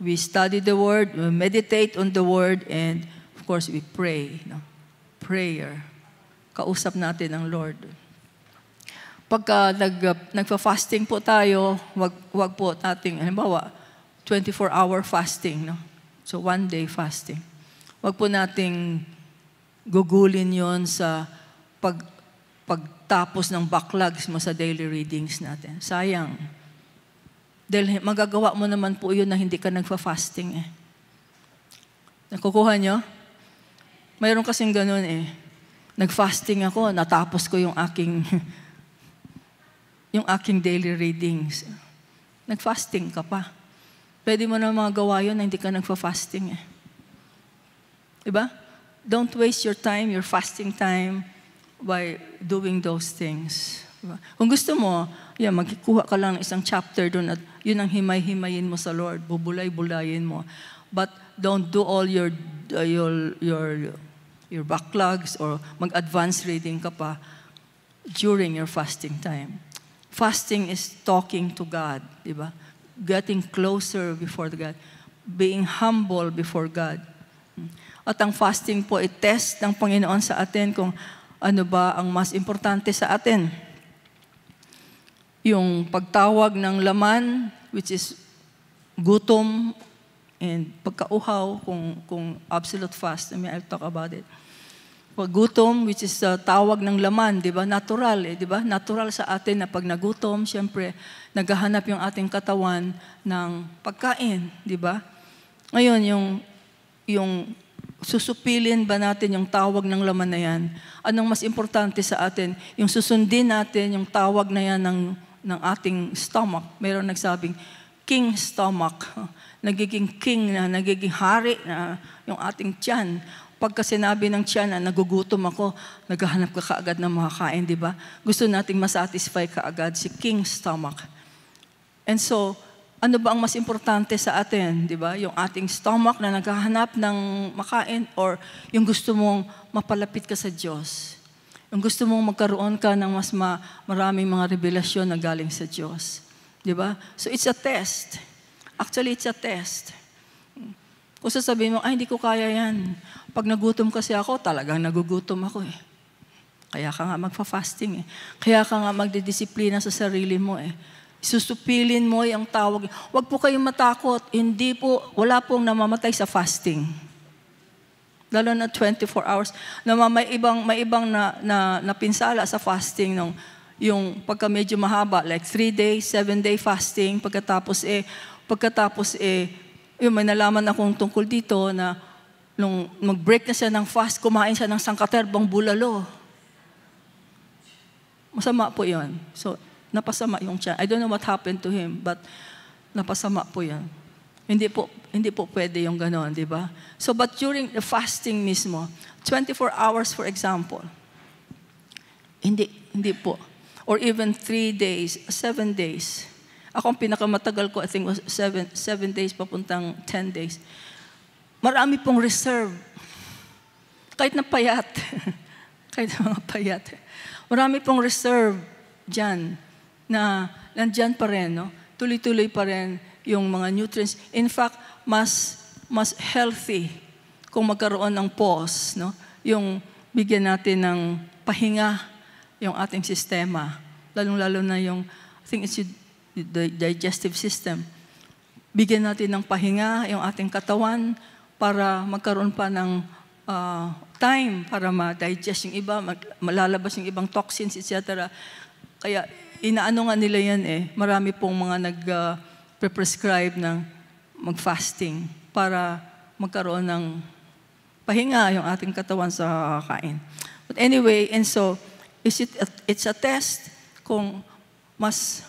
We study the Word, we meditate on the Word, and of course, we pray. No? Prayer. Kausap natin ang Lord. Pagka nagfa-fasting po tayo, wag po nating, halimbawa, 24-hour fasting, no? So, 1 day fasting. Wag po nating gugulin yon sa pagtapos ng backlogs mo sa daily readings natin. Sayang. Dahil magagawa mo naman po yun na hindi ka nagfa-fasting eh. Nakukuha nyo? Mayroon kasing ganun eh. Nag-fasting ako, natapos ko yung aking daily readings. Nag-fasting ka pa. Pwede mo na magawa yun na hindi ka nagfa-fasting eh. Diba? Don't waste your time, your fasting time, by doing those things. Diba? Kung gusto mo, magkuha ka lang ng isang chapter doon at yun ang himay-himayin mo sa Lord. Bubulay-bulayin mo. But don't do all your backlogs or mag-advance reading ka pa during your fasting time. Fasting is talking to God, diba? Getting closer before God. Being humble before God. At ang fasting po, i-test ng Panginoon sa atin kung ano ba ang mas importante sa atin. Yung pagtawag ng laman, which is gutom, and pagkauhaw, kung absolute fast, I'll talk about it. Paggutom, which is tawag ng laman, di ba? Natural, di ba? Natural sa atin na pag nagutom, siyempre, naghahanap yung ating katawan ng pagkain, di ba? Ngayon, yung susupilin ba natin yung tawag ng laman na yan? Anong mas importante sa atin? Yung susundin natin yung tawag na yan ng ating stomach. Mayroon nagsabing, king stomach. Nagiging king na, nagiging hari na yung ating tiyan. Pagka sinabi ng tiyan na nagugutom ako, naghahanap ka kaagad ng makakain, di ba? Gusto nating masatisfy kaagad si king stomach. And so, ano ba ang mas importante sa atin, di ba? Yung ating stomach na naghahanap ng makain or yung gusto mong mapalapit ka sa Diyos? Yung gusto mong magkaroon ka ng mas maraming mga revelasyon na galing sa Diyos. Di ba? So, it's a test. Actually, it's a test. Kung sasabihin mo, hindi ko kaya yan. Pag nagutom kasi ako, talagang nagugutom ako eh. Kaya ka nga magfa-fasting eh. Kaya ka nga magdidisiplina sa sarili mo eh. Susupilin mo yung tawag. Huwag po kayong matakot. Hindi po, wala pong namamatay sa fasting. Lalo na 24 hours. May ibang napinsala sa fasting yung pagka medyo mahaba, like 3 days, 7-day fasting, pagkatapos may nalaman akong tungkol dito na nung mag-break na siya ng fast, kumain siya ng sangkaterbang bulalo. Masama po yun. So, napasama yung tiyan. I don't know what happened to him, but napasama po yun. Hindi po pwede yung gano'n, di ba? So, but during the fasting mismo, 24 hours for example, hindi po. Or even 3 days, 7 days. Ako ang pinakamatagal ko, I think was 7 days papuntang 10 days. Marami pong reserve. Kahit na payat. Kahit na mga payat. Marami pong reserve dyan na nandyan pa rin, no? Tuloy-tuloy pa rin yung mga nutrients. In fact, mas healthy kung magkaroon ng pause, no? Yung bigyan natin ng pahinga yung ating sistema. Lalong-lalo na yung, I think it's the digestive system. Bigyan natin ng pahinga yung ating katawan para magkaroon pa ng time para ma-digest yung iba, malalabas yung ibang toxins, etc. Kaya inaano nga nila yan Marami pong mga nag-prescribe ng mag-fasting para magkaroon ng pahinga yung ating katawan sa kakain. But anyway, and so, it's a test kung mas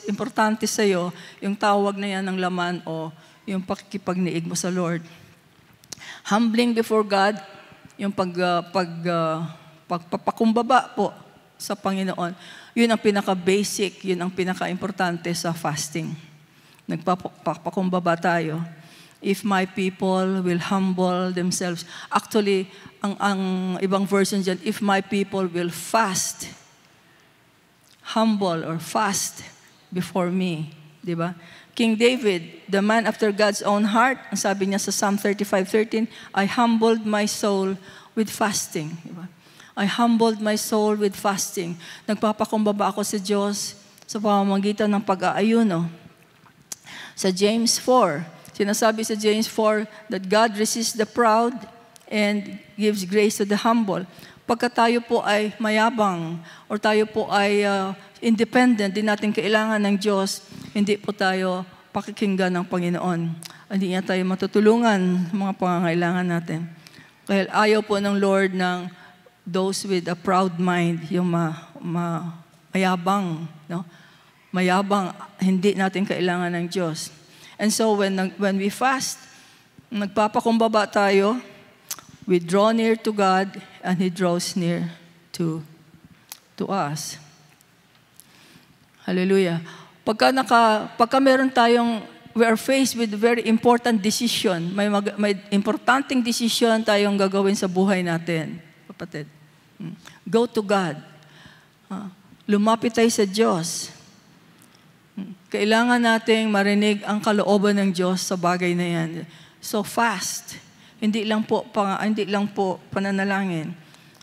importante sa'yo yung tawag na yan ng laman o yung pakikipagniig mo sa Lord. Humbling before God, yung pagpapakumbaba po sa Panginoon, yun ang pinaka-basic, yun ang pinaka-importante sa fasting. Nagpapakumbaba tayo. If my people will humble themselves. Actually, ang ibang version dyan, if my people will fast, humble or fast before me. Diba? King David, the man after God's own heart, ang sabi niya sa Psalm 35:13, I humbled my soul with fasting. Diba? I humbled my soul with fasting. Nagpapakumbaba ako sa Diyos sa pamamagitan ng pag-aayuno. Sa James 4, sinasabi sa James 4 that God resists the proud and gives grace to the humble. Pagka tayo po ay mayabang or tayo po ay independent, di natin kailangan ng Diyos, hindi po tayo pakikinggan ng Panginoon. Hindi niya tayo matutulungan mga pangangailangan natin. Kaya ayaw po ng Lord ng those with a proud mind, yung mayabang, no? Mayabang, hindi natin kailangan ng Diyos. And so when we fast, nagpapakumbaba tayo, we draw near to God, and He draws near to us. Hallelujah. Pagka meron tayong, we are faced with very important decision. May importanteng decision tayong gagawin sa buhay natin. Kapatid. Go to God. Lumapit tayo sa Diyos. Kailangan nating marinig ang kalooban ng Diyos sa bagay na yan. So fast. Hindi lang po pananalangin.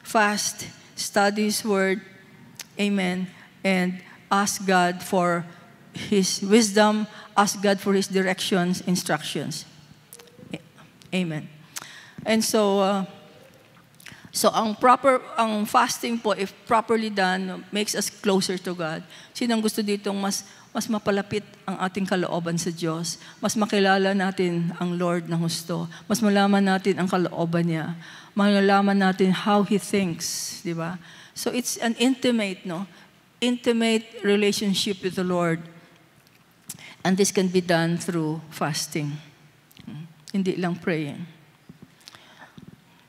Fast, study His Word. Amen. And ask God for His wisdom. Ask God for His directions, instructions. Amen. And so ang fasting po, if properly done, makes us closer to God. Sinong gusto ditong mas mapalapit ang ating kalooban sa Diyos? Mas makilala natin ang Lord ng husto. Mas malaman natin ang kalooban niya. Malalaman natin how He thinks, di ba? So it's an intimate relationship with the Lord. And this can be done through fasting. Hindi lang praying.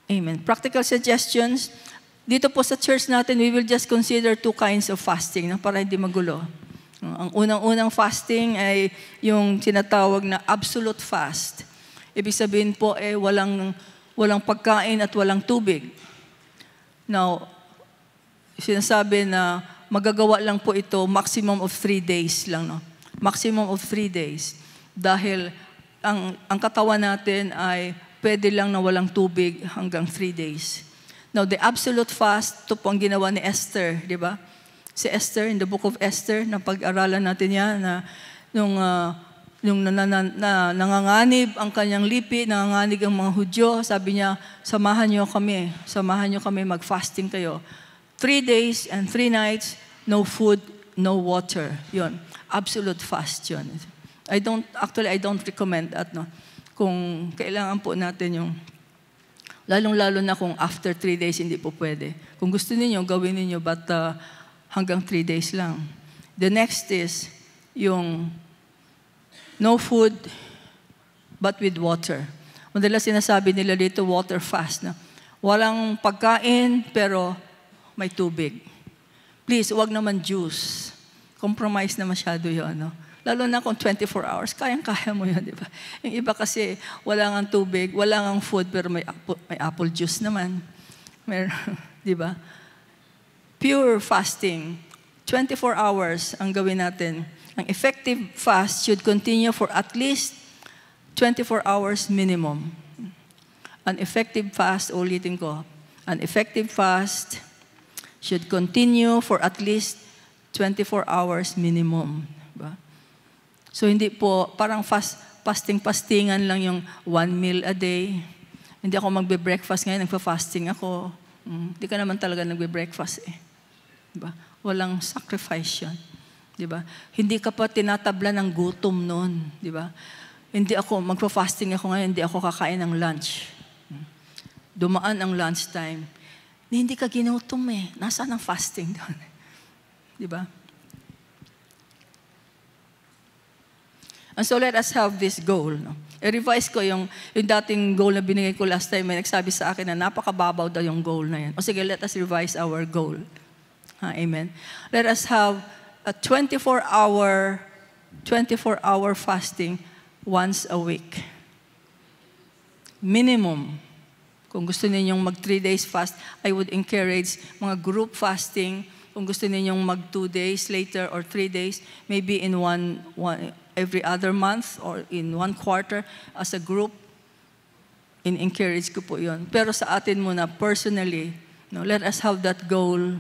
Amen. Practical suggestions. Dito po sa church natin, we will just consider 2 kinds of fasting para hindi magulo. Ang unang fasting ay yung tinatawag na absolute fast. Ibig sabihin po walang pagkain at walang tubig. Now, sinasabi na magagawa lang po ito maximum of 3 days lang. No? Maximum of 3 days. Dahil ang katawan natin ay pwede lang na walang tubig hanggang 3 days. Now, the absolute fast, ito po ang ginawa ni Esther, di ba? Si Esther, in the book of Esther, na pag-aralan natin yan, na nung nanganganib ang kanyang lipi, nanganganib ang mga Hudyo, sabi niya, samahan niyo kami, mag-fasting kayo. 3 days and 3 nights, no food, no water. Yun, absolute fast yun. I don't recommend that, no? Kung kailangan po natin yung, lalong-lalo na kung after 3 days, hindi po pwede. Kung gusto niyo gawin niyo but hanggang 3 days lang. The next is yung no food but with water. Madalas sinasabi nila dito, water fast. No? Walang pagkain, pero may tubig. Please, wag naman juice. Compromise na masyado yun, no? Lalo na kung 24 hours, kayang-kaya mo yun, di ba? Yung iba kasi, wala ngang tubig, wala ngang food, pero may apple juice naman. Di ba? Pure fasting, 24 hours ang gawin natin. Ang effective fast should continue for at least 24 hours minimum. An effective fast, ulitin ko, an effective fast should continue for at least 24 hours minimum. Diba? So hindi po, parang fasting-fastingan lang yung 1 meal a day. Hindi ako magbe-breakfast ngayon, nagpa-fasting ako. Hindi ka naman talaga nagbe-breakfast eh. Diba? Walang sacrifice yun. Diba? Hindi ka pa tinatabla ng gutom noon. Diba? Hindi ako, magpa-fasting ako ngayon, hindi ako kakain ng lunch. Dumaan ang lunchtime. Hindi ka ginutom eh. Nasaan ang fasting doon? Diba? And so let us have this goal. No? I-revise ko yung dating goal na binigay ko last time. May nagsabi sa akin na napakababaw daw yung goal na yan. O sige, let us revise our goal. Amen. Let us have a 24-hour fasting once a week. Minimum. Kung gusto ninyong mag 3 days fast, I would encourage mga group fasting. Kung gusto ninyong mag 2 days later or 3 days, maybe in one every other month or in 1 quarter as a group, in-encourage ko po yun. Pero sa atin muna, personally, no, let us have that goal.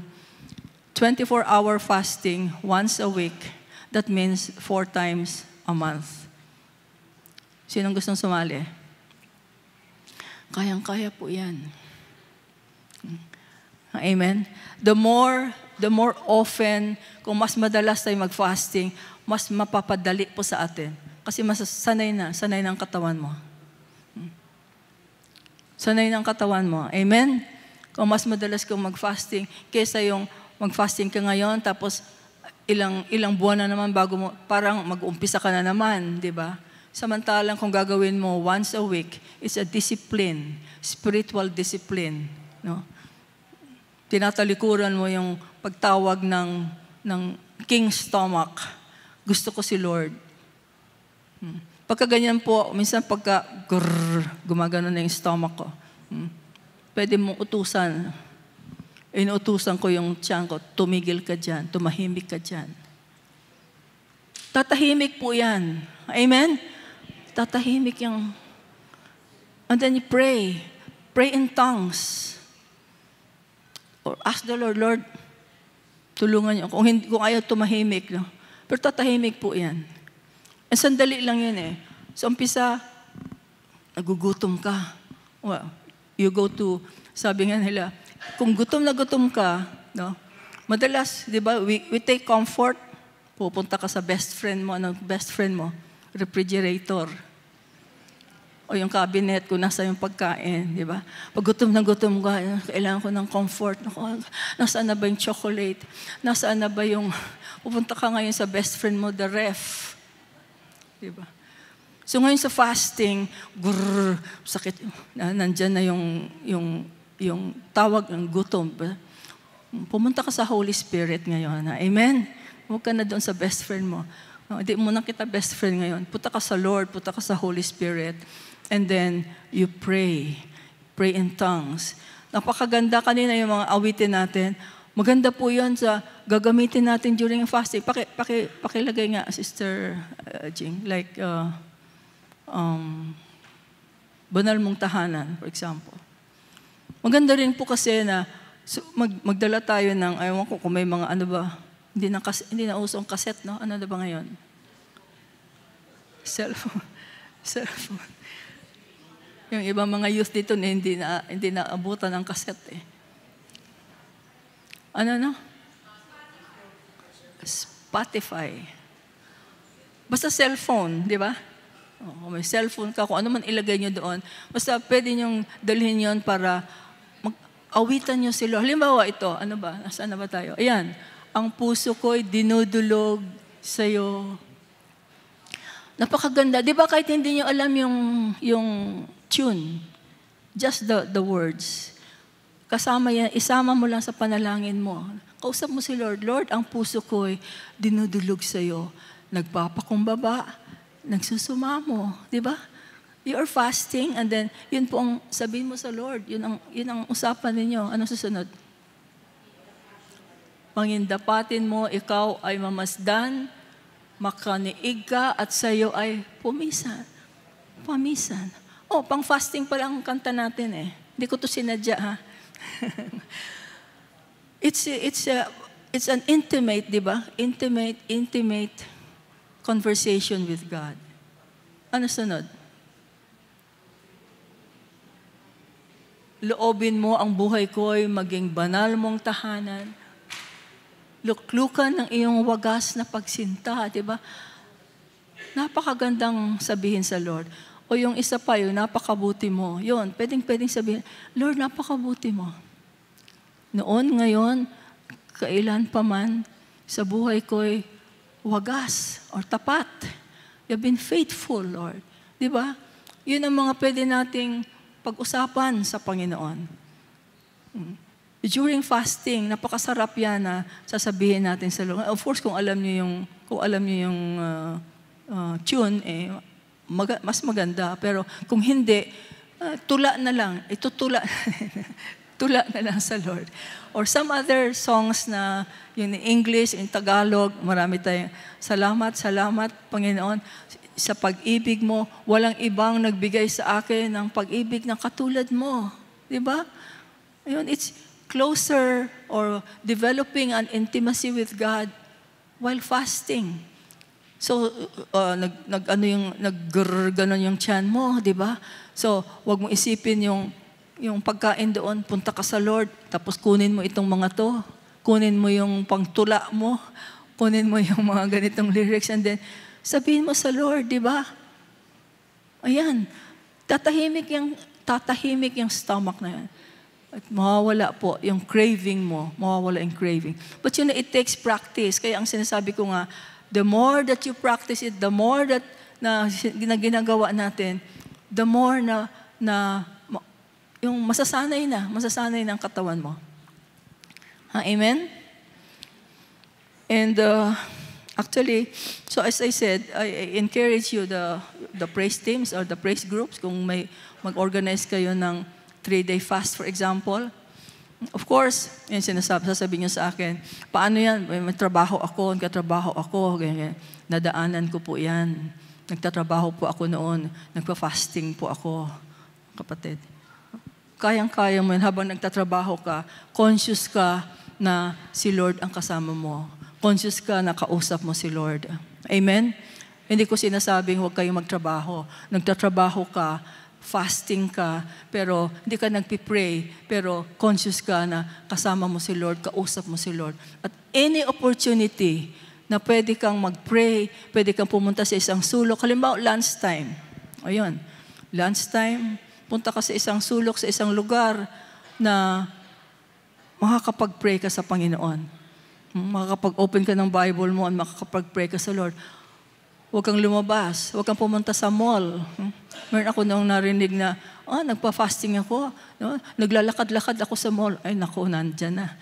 24-hour fasting once a week. That means 4 times a month. Sinong gustong sumali? Kayang-kaya po yan. Amen? The more often, kung mas madalas tayo mag-fasting, mas mapapadali po sa atin. Kasi mas sanay ng katawan mo. Sanay ng katawan mo. Amen? Kung mas madalas kang mag-fasting, kaysa yung mag-fasting ka ngayon, tapos ilang buwan na naman bago mo, parang mag-umpisa ka na naman, di ba? Samantalang kung gagawin mo once a week, it's a discipline, spiritual discipline. No? Tinatalikuran mo yung pagtawag ng king stomach. Gusto ko si Lord. Pagka ganyan po, minsan pagka gumagano na yung stomach ko, pwede mong utusan. Inuutusan ko yung tiyan ko, tumigil ka dyan, tumahimik ka dyan. Tatahimik po yan. Amen? Tatahimik yung... And then you pray. Pray in tongues. Or ask the Lord, Lord, tulungan niyo. Kung ayaw tumahimik, no? Pero tatahimik po yan. And sandali lang yun eh. So umpisa, nagugutom ka. Well, you go to, sabi nga nila, kung gutom na gutom ka, no? Madalas, di ba, we take comfort. Pupunta ka sa best friend mo, refrigerator. O yung cabinet kung nasa yung pagkain, di ba? Pag gutom na gutom ka, kailangan ko ng comfort. Nasaan na ba yung chocolate? Nasaan na ba yung... Pupunta ka ngayon sa best friend mo, the ref. Di ba? So ngayon sa fasting, sakit. Nandyan na yung tawag ng gutom. Pumunta ka sa Holy Spirit ngayon. Amen? Huwag ka na doon sa best friend mo. Hindi mo na kita best friend ngayon. Punta ka sa Lord, punta ka sa Holy Spirit. And then, you pray. Pray in tongues. Napakaganda kanina yung mga awitin natin. Maganda po yun sa gagamitin natin during fasting. Pakilagay nga, Sister Jing. Like, banal mong tahanan, for example. Maganda rin po kasi na magdala tayo ng, ayaw ko kung may mga ano ba, hindi na usong cassette, no? Ano na ba ngayon? Cellphone. Yung ibang mga youth dito hindi na abutan ng cassette eh. Ano? Spotify. Basta cellphone, di ba? Kung may cellphone ka, kung ano man ilagay nyo doon, basta pwede nyong dalhin yon para mag-awitan nyo si Lord. Halimbawa ito, ano ba? Nasaan na ba tayo? Ayan. Ang puso ko'y dinudulog sa'yo. Napakaganda. Di ba kahit hindi nyo alam yung tune, just the words, kasama yan, isama mo lang sa panalangin mo. Kausap mo si Lord, Lord, ang puso ko'y dinudulog sa'yo. Nagpapakumbaba, nagsusumamo. Di ba? You are fasting and then yun po ang sabihin mo sa Lord. Yun ang usapan ninyo. Anong susunod? Pangindapatin mo, ikaw ay mamasdan, makaniig ka, at sa iyo ay pumisan. Pamisan. Oh, pang-fasting pa lang ang kanta natin eh. Hindi ko to sinadya, ha? It's an intimate, di ba? Intimate conversation with God. Ano sunod? Loobin mo ang buhay ko'y maging banal mong tahanan. Luklukan ng iyong wagas na pagsinta, di ba? Napakagandang sabihin sa Lord. O yung isa pa, yung napakabuti mo. Yun, pwedeng sabihin, Lord, napakabuti mo. Noon, ngayon, kailan pa man, sa buhay ko'y wagas or tapat. You've been faithful, Lord. Di ba? Yun ang mga pwede nating pag-usapan sa Panginoon. During fasting, napakasarap yan na sasabihin natin sa Lord. Of course, kung alam niyo yung tune, mas maganda. Pero kung hindi, tula na lang. Itutula tula na lang sa Lord. Or some other songs na yung in English, in Tagalog, marami tayong salamat, Panginoon, sa pag-ibig mo. Walang ibang nagbigay sa akin ng pag-ibig na katulad mo. Di ba? Ayun, it's closer or developing an intimacy with God while fasting. So, ganon yung tiyan mo, di ba? So, wag mo isipin yung pagkain doon, punta ka sa Lord, tapos kunin mo itong mga to, kunin mo yung pangtula mo, kunin mo yung mga ganitong lyrics, and then, sabihin mo sa Lord, di ba? Ayan, tatahimik yung stomach na yan. At mawawala po yung craving mo, mawawala yung craving. But it takes practice. Kaya ang sinasabi ko nga, the more that you practice it, the more that na ginagawa natin, the more na yung masasanay ng katawan mo. Amen? And actually, so as I said, I encourage you, the praise teams or the praise groups, kung may mag-organize kayo ng 3-day fast, for example. Of course, yan sasabihin niyo sa akin, paano yan? May trabaho ako, ganyan. Nadaanan ko po yan. Nagtatrabaho po ako noon. Nagpa-fasting po ako, kapatid. Kayang-kaya mo yan. Habang nagtatrabaho ka, conscious ka na si Lord ang kasama mo. Conscious ka na kausap mo si Lord. Amen? Hindi ko sinasabing huwag kayong magtrabaho. Nagtatrabaho ka, fasting ka, pero hindi ka nagpipray, pero conscious ka na kasama mo si Lord, kausap mo si Lord. At any opportunity na pwede kang mag-pray, pwede kang pumunta sa isang sulok. Halimbawa, lunchtime. Ayun, lunchtime, punta ka sa isang sulok, sa isang lugar na makakapag-pray ka sa Panginoon. Makakapag-open ka ng Bible mo at makakapag-pray ka sa Lord. Huwag kang lumabas. Huwag kang pumunta sa mall. Meron ako nung narinig na, nagpa-fasting ako. No? Naglalakad-lakad ako sa mall. Ay, naku, nandyan na.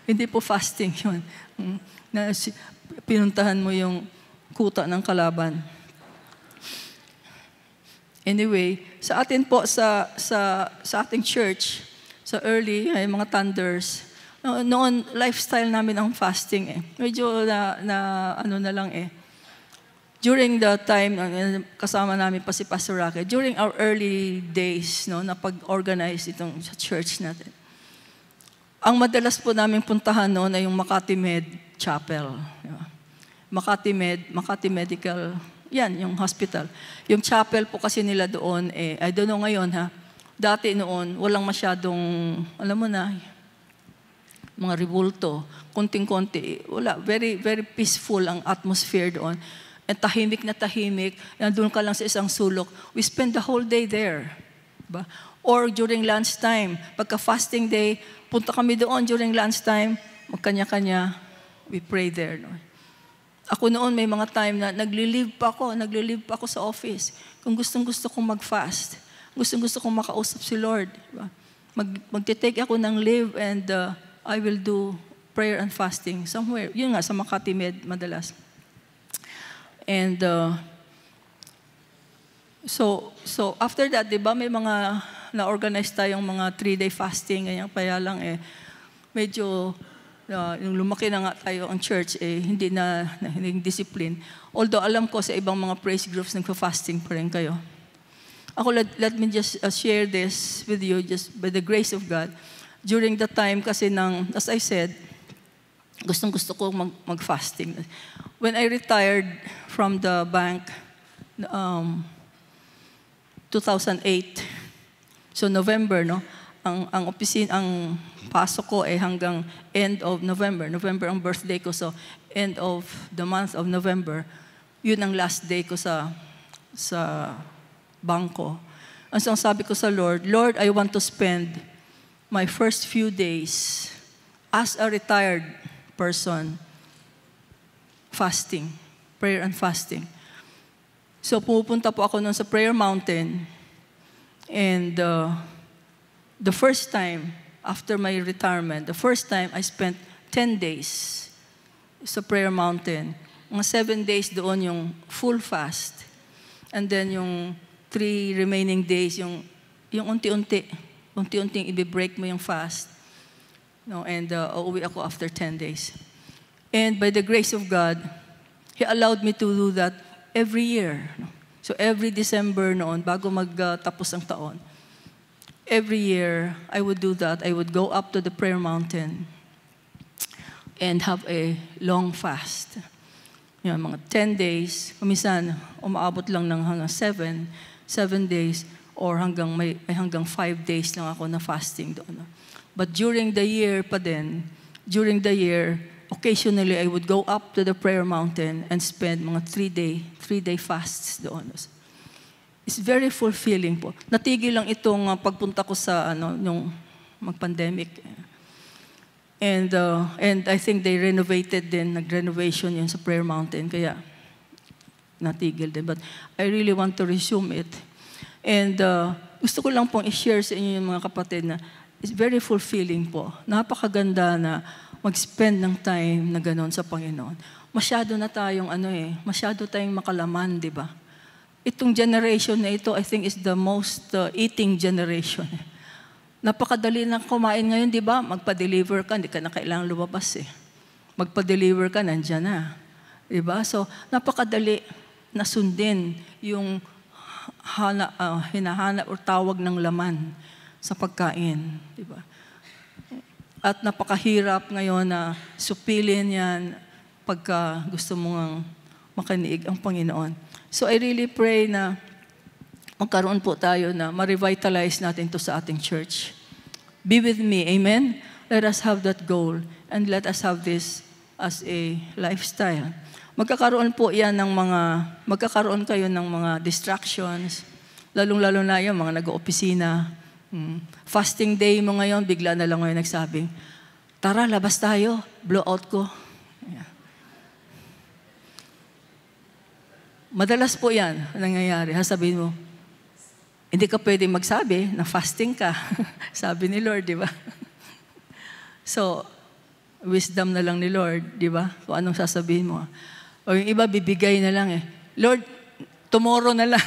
Hindi po fasting yun. Pinuntahan mo yung kuta ng kalaban. Anyway, sa atin po, sa ating church, sa early, ay mga thunders, noon, lifestyle namin ang fasting eh. Medyo na lang eh. During the time, kasama namin pa si Pastor Roque, during our early days, na pag-organize itong sa church natin, ang madalas po namin puntahan noon ay yung Makati Med Chapel. Makati Medical, yan, yung hospital. Yung chapel po kasi nila doon, I don't know ngayon ha, dati noon, walang masyadong, alam mo na, mga ribulto, konting-konti, wala, very, very peaceful ang atmosphere doon. And tahimik na tahimik, nandun ka lang sa isang sulok. We spend the whole day there. Diba? Or during lunchtime, pagka-fasting day, punta kami doon during lunchtime, magkanya-kanya, we pray there. No? Ako noon, may mga time na nagli-leave pa ako sa office. Kung gustong-gusto kong mag-fast, gustong-gusto kong makausap si Lord. Diba? Magte-take ako ng leave and I will do prayer and fasting somewhere. Yun nga, sa Makati Med, madalas. And so after that, di ba, may mga na-organize tayong mga 3-day fasting, ganyan, kaya lang medyo yung lumaki na nga tayo ang church, hindi discipline. Although alam ko sa ibang mga praise groups, nagpa-fasting pa rin kayo. Ako, let me just share this with you, just by the grace of God. During the time kasi as I said, gustong-gusto ko mag-fasting. When I retired from the bank, 2008, so November, no? Ang pasok ko hanggang end of November. November ang birthday ko, so end of the month of November, yun ang last day ko sa bangko. And so sabi ko sa Lord, Lord, I want to spend my first few days as a retired person fasting, prayer and fasting. So pupunta po ako noon sa Prayer Mountain, and the first time, after my retirement, the first time I spent 10 days sa Prayer Mountain. Mga 7 days doon yung full fast. And then yung 3 remaining days, yung unti-unting i-break mo yung fast. No, and uuwi ako after 10 days. And by the grace of God, He allowed me to do that every year. So every December noon, bago magtapos ang taon, every year, I would do that. I would go up to the Prayer Mountain and have a long fast. Yan, mga 10 days. Kumisan, umaabot lang ng hanggang 7 days, or hanggang 5 days lang ako na fasting doon. But during the year pa din, occasionally I would go up to the Prayer Mountain and spend mga 3-day fasts doon. It's very fulfilling po. Natigil lang itong pagpunta ko sa nung mag-pandemic. And I think they renovated din, nag-renovation yun sa Prayer Mountain, kaya natigil din. But I really want to resume it. And gusto ko lang pong i-share sa inyo yung mga kapatid na it's very fulfilling po. Napakaganda na mag-spend ng time na gano'n sa Panginoon. Masyado na tayong masyado tayong makalaman, di ba? Itong generation na ito, I think, is the most eating generation. Napakadali na kumain ngayon, di ba? Magpa-deliver ka, hindi ka na kailangan lumabas eh. Magpa-deliver ka, nandyan na. Di ba? So, napakadali na sundin yung hinahanap o tawag ng laman sa pagkain. Di ba? At napakahirap ngayon na supilin yan pagka gusto mong makaniig ang Panginoon. So I really pray na magkaroon po tayo na ma-revitalize natin to sa ating church. Be with me, amen? Let us have that goal and let us have this as a lifestyle. Magkakaroon kayo ng mga distractions, lalong-lalo na yung mga nag-opisina. Fasting day mo ngayon, bigla na lang ngayon nagsabing, tara, labas tayo, blowout ko. Madalas po yan nangyayari. Sabihin mo, hindi ka pwede magsabi na fasting ka. Sabi ni Lord, di ba? So, wisdom na lang ni Lord, di ba? Kung anong sasabihin mo. O yung iba, bibigay na lang Lord, tomorrow na lang.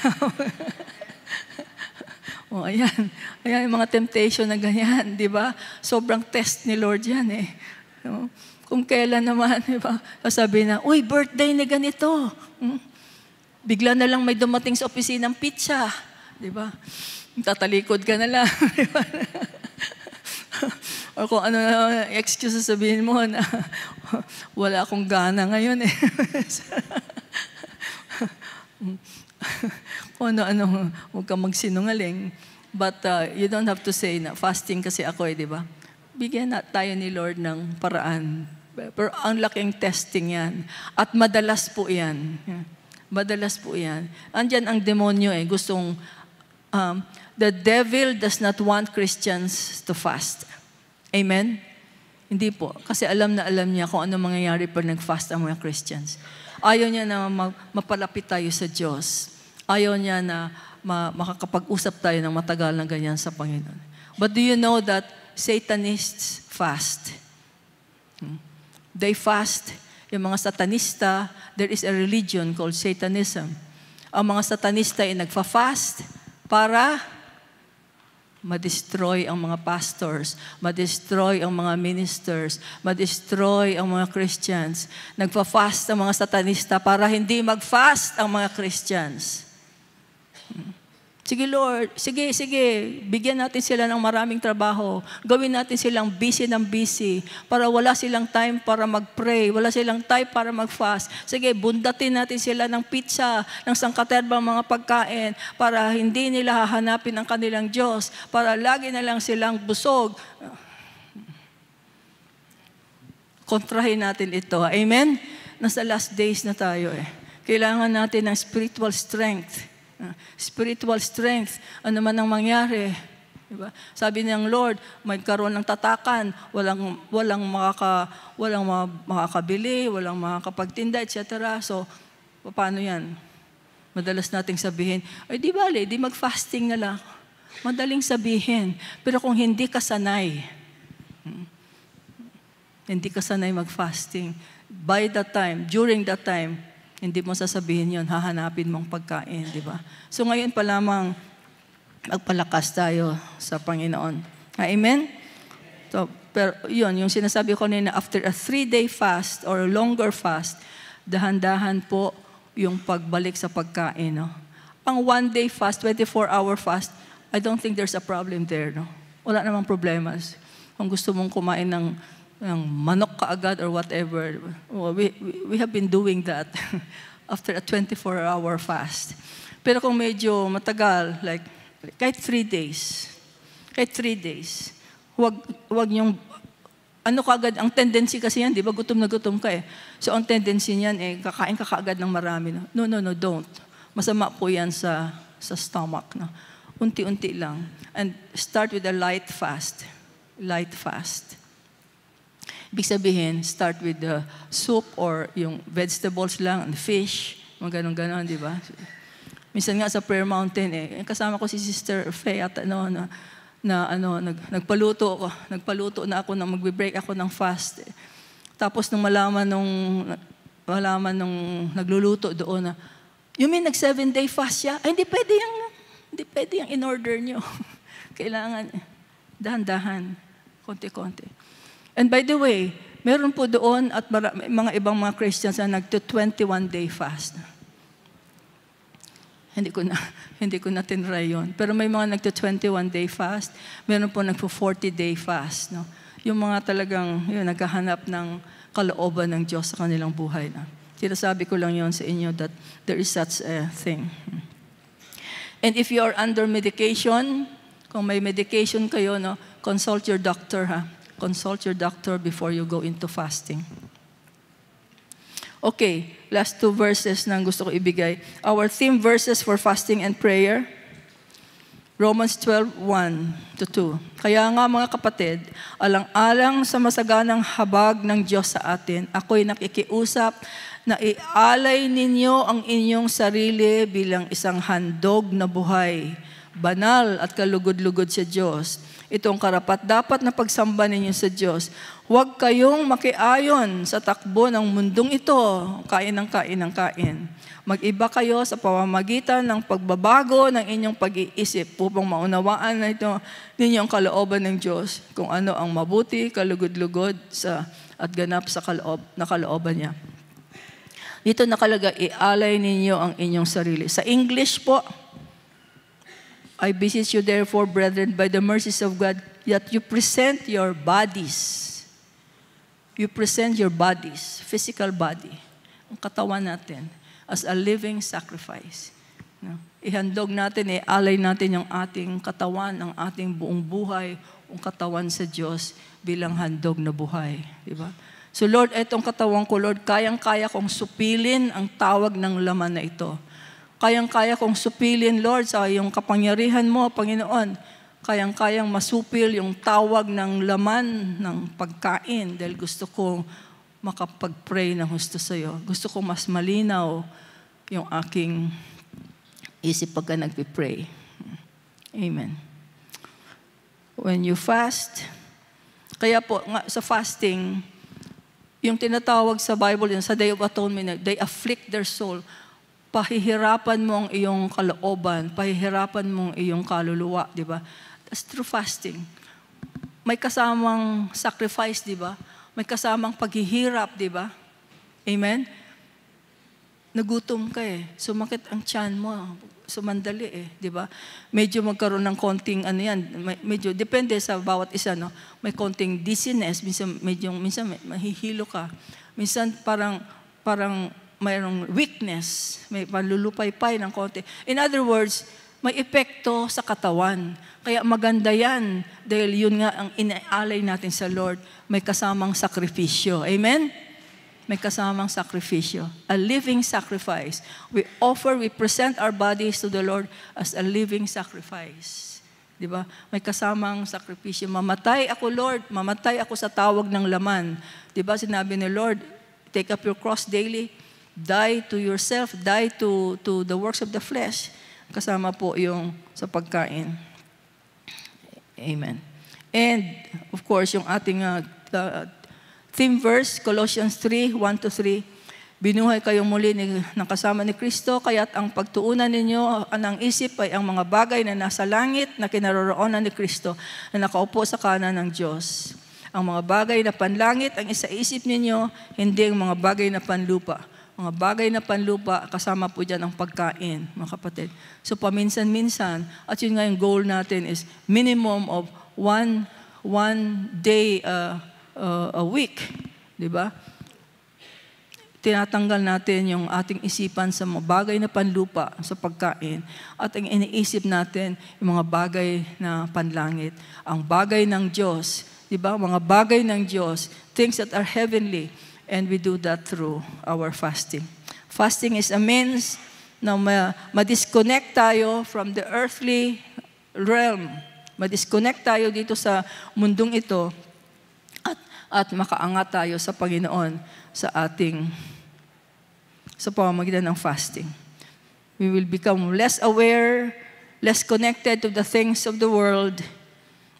O, ayan. Ayan yung mga temptation na ganyan, di ba? Sobrang test ni Lord yan Kung kailan naman, di ba? Sasabihin na, uy, birthday na ganito. Bigla na lang may dumating sa opisina ng pizza. Di ba? Tatalikod ka na lang. Diba? O kung ano na excuse sabihin mo na wala akong gana ngayon Kung ano, huwag kang magsinungaling. But you don't have to say na fasting kasi ako di ba? Bigyan na tayo ni Lord ng paraan. Pero ang laking testing yan. At madalas po yan. Madalas po yan. Andyan ang demonyo gustong, the devil does not want Christians to fast. Amen? Hindi po. Kasi alam niya kung ano mangyayari pag nag-fast ang mga Christians. Ayaw niya na mapalapit tayo sa Diyos. Ayaw niya na makakapag-usap tayo ng matagal na ganyan sa Panginoon. But do you know that Satanists fast? They fast. Yung mga Satanista, there is a religion called Satanism. Ang mga Satanista ay nagfa-fast para ma-destroy ang mga pastors, ma-destroy ang mga ministers, ma-destroy ang mga Christians. Nagpa-fast ang mga satanista para hindi mag-fast ang mga Christians. Sige Lord, sige, bigyan natin sila ng maraming trabaho. Gawin natin silang busy ng busy para wala silang time para mag-pray, wala silang time para mag-fast. Sige, bundatin natin sila ng pizza, ng sangkaterbang mga pagkain para hindi nila hahanapin ang kanilang Diyos, para lagi na lang silang busog. Kontrahin natin ito. Amen? Nasa last days na tayo eh. Kailangan natin ng spiritual strength. Spiritual strength, ano man ang mangyari. Diba? Sabi ng Lord, magkaroon ng tatakan, walang makakabili, walang makakapagtinda, etc. So, paano yan? Madalas nating sabihin, ay di bale, di mag-fasting na lang. Madaling sabihin. Pero kung hindi ka sanay mag-fasting, by that time, during that time, hindi mo sasabihin yon, hahanapin mong pagkain, di ba? So ngayon pa lamang, magpalakas tayo sa Panginoon. Amen? So, pero yun, yung sinasabi ko nila, after a 3-day fast or longer fast, dahan-dahan po yung pagbalik sa pagkain. No? Ang 1-day fast, 24-hour fast, I don't think there's a problem there. No? Wala namang problemas. Kung gusto mong kumain ng manok kaagad or whatever. We have been doing that after a 24-hour fast. Pero kung medyo matagal, like kahit 3 days, huwag niyong, ano kaagad, ang tendency kasi yan, di ba, gutom na gutom ka eh. So ang tendency niyan eh, kakain ka kaagad ng marami. No, don't. Masama po yan sa stomach. No? Unti-unti lang. And start with a light fast. Light fast. Ibig sabihin, start with the soup or yung vegetables lang, and fish, mga ganon-ganon, di ba? Minsan nga sa Prayer Mountain, kasama ko si Sister Faye at nagpaluto na ako na magbe-break ako ng fast. Tapos nung malaman nung nagluluto doon na, you mean nag-7-day fast siya? Ay, hindi pwede yung in-order nyo. Kailangan, dahan-dahan, konti-konti. And by the way, meron po doon at mga ibang mga Christians na nagto-21-day fast. Hindi ko na tinry yun. Pero may mga nagto-21-day fast, meron po nagpo-40-day fast. No? Yung mga talagang naghahanap ng kalooban ng Diyos sa kanilang buhay. No? Sinasabi ko lang yun sa inyo that there is such a thing. And if you are under medication, kung may medication kayo, no, consult your doctor, ha? Consult your doctor before you go into fasting. Okay, last 2 verses na gusto ko ibigay. Our theme verses for fasting and prayer, Romans 12:1-2. Kaya nga mga kapatid, alang-alang sa masaganang habag ng Diyos sa atin, ako'y nakikiusap na ialay ninyo ang inyong sarili bilang isang handog na buhay, banal at kalugod-lugod sa Diyos. Itong karapat-dapat na pagsamba ninyo sa Diyos. Huwag kayong makiayon sa takbo ng mundong ito, kain ng kain. Mag-iba kayo sa pamamagitan ng pagbabago ng inyong pag-iisip upang maunawaan na ito ninyong kalooban ng Diyos, kung ano ang mabuti, kalugod-lugod at ganap sa kalooban niya. Dito nakalagay, ialay ninyo ang inyong sarili. Sa English po, I beseech you therefore, brethren, by the mercies of God, that you present your bodies. You present your bodies, physical body, ang katawan natin, as a living sacrifice. No? Ihandog natin, ialay natin yung ating katawan, ang ating buong buhay, ang katawan sa Diyos bilang handog na buhay. Diba? So Lord, etong katawan ko, Lord, kayang-kaya kong supilin ang tawag ng laman na ito. Kayang-kaya kong supilin, Lord, sa iyong kapangyarihan mo, Panginoon. Kayang-kayang masupil yung tawag ng laman ng pagkain dahil gusto kong makapag-pray ng husto sa iyo. Gusto kong mas malinaw yung aking isip pagka nagpipray. Amen. When you fast, kaya po sa fasting, yung tinatawag sa Bible, sa Day of Atonement, they afflict their soul. Pahihirapan mo ang iyong kalooban, pahihirapan mo ang iyong kaluluwa, di ba? That's true fasting. May kasamang sacrifice, di ba? May kasamang paghihirap, di ba? Amen? Nagutom ka sumakit ang tiyan mo, sumandali di ba? Medyo magkaroon ng konting medyo depende sa bawat isa, no? May konting dizziness, minsan mahihilo ka. Minsan parang mayroong weakness, may panlulupaypay ng konti. In other words, may epekto sa katawan. Kaya maganda yan dahil yun nga ang inaalay natin sa Lord, may kasamang sakripisyo. Amen? May kasamang sakripisyo. A living sacrifice. We present our bodies to the Lord as a living sacrifice. Di ba? May kasamang sakripisyo. Mamatay ako, Lord. Mamatay ako sa tawag ng laman. Di ba? Sinabi ni Lord, take up your cross daily. Die to yourself. Die to the works of the flesh. Kasama po yung sa pagkain. Amen. And, of course, yung ating theme verse, Colossians 3, 1-3, binuhay kayong muli ng kasama ni Kristo, kaya't ang pagtuunan ninyo ng isip ay ang mga bagay na nasa langit na kinaroroonan ni Kristo na nakaupo sa kanan ng Diyos. Ang mga bagay na panlangit ang isaisip ninyo, hindi ang mga bagay na panlupa. Mga bagay na panlupa, kasama po dyan ang pagkain, mga kapatid. So paminsan-minsan, at yun nga yung goal natin is minimum of one day a week. Di ba? Tinatanggal natin yung ating isipan sa mga bagay na panlupa sa pagkain at ang iniisip natin yung mga bagay na panlangit. Ang bagay ng Diyos, di ba? Mga bagay ng Diyos, things that are heavenly. And we do that through our fasting. Fasting is a means na ma-disconnect tayo from the earthly realm. Ma-disconnect tayo dito sa mundong ito at makaangat tayo sa Panginoon sa pamamagitan ng fasting. We will become less aware, less connected to the things of the world,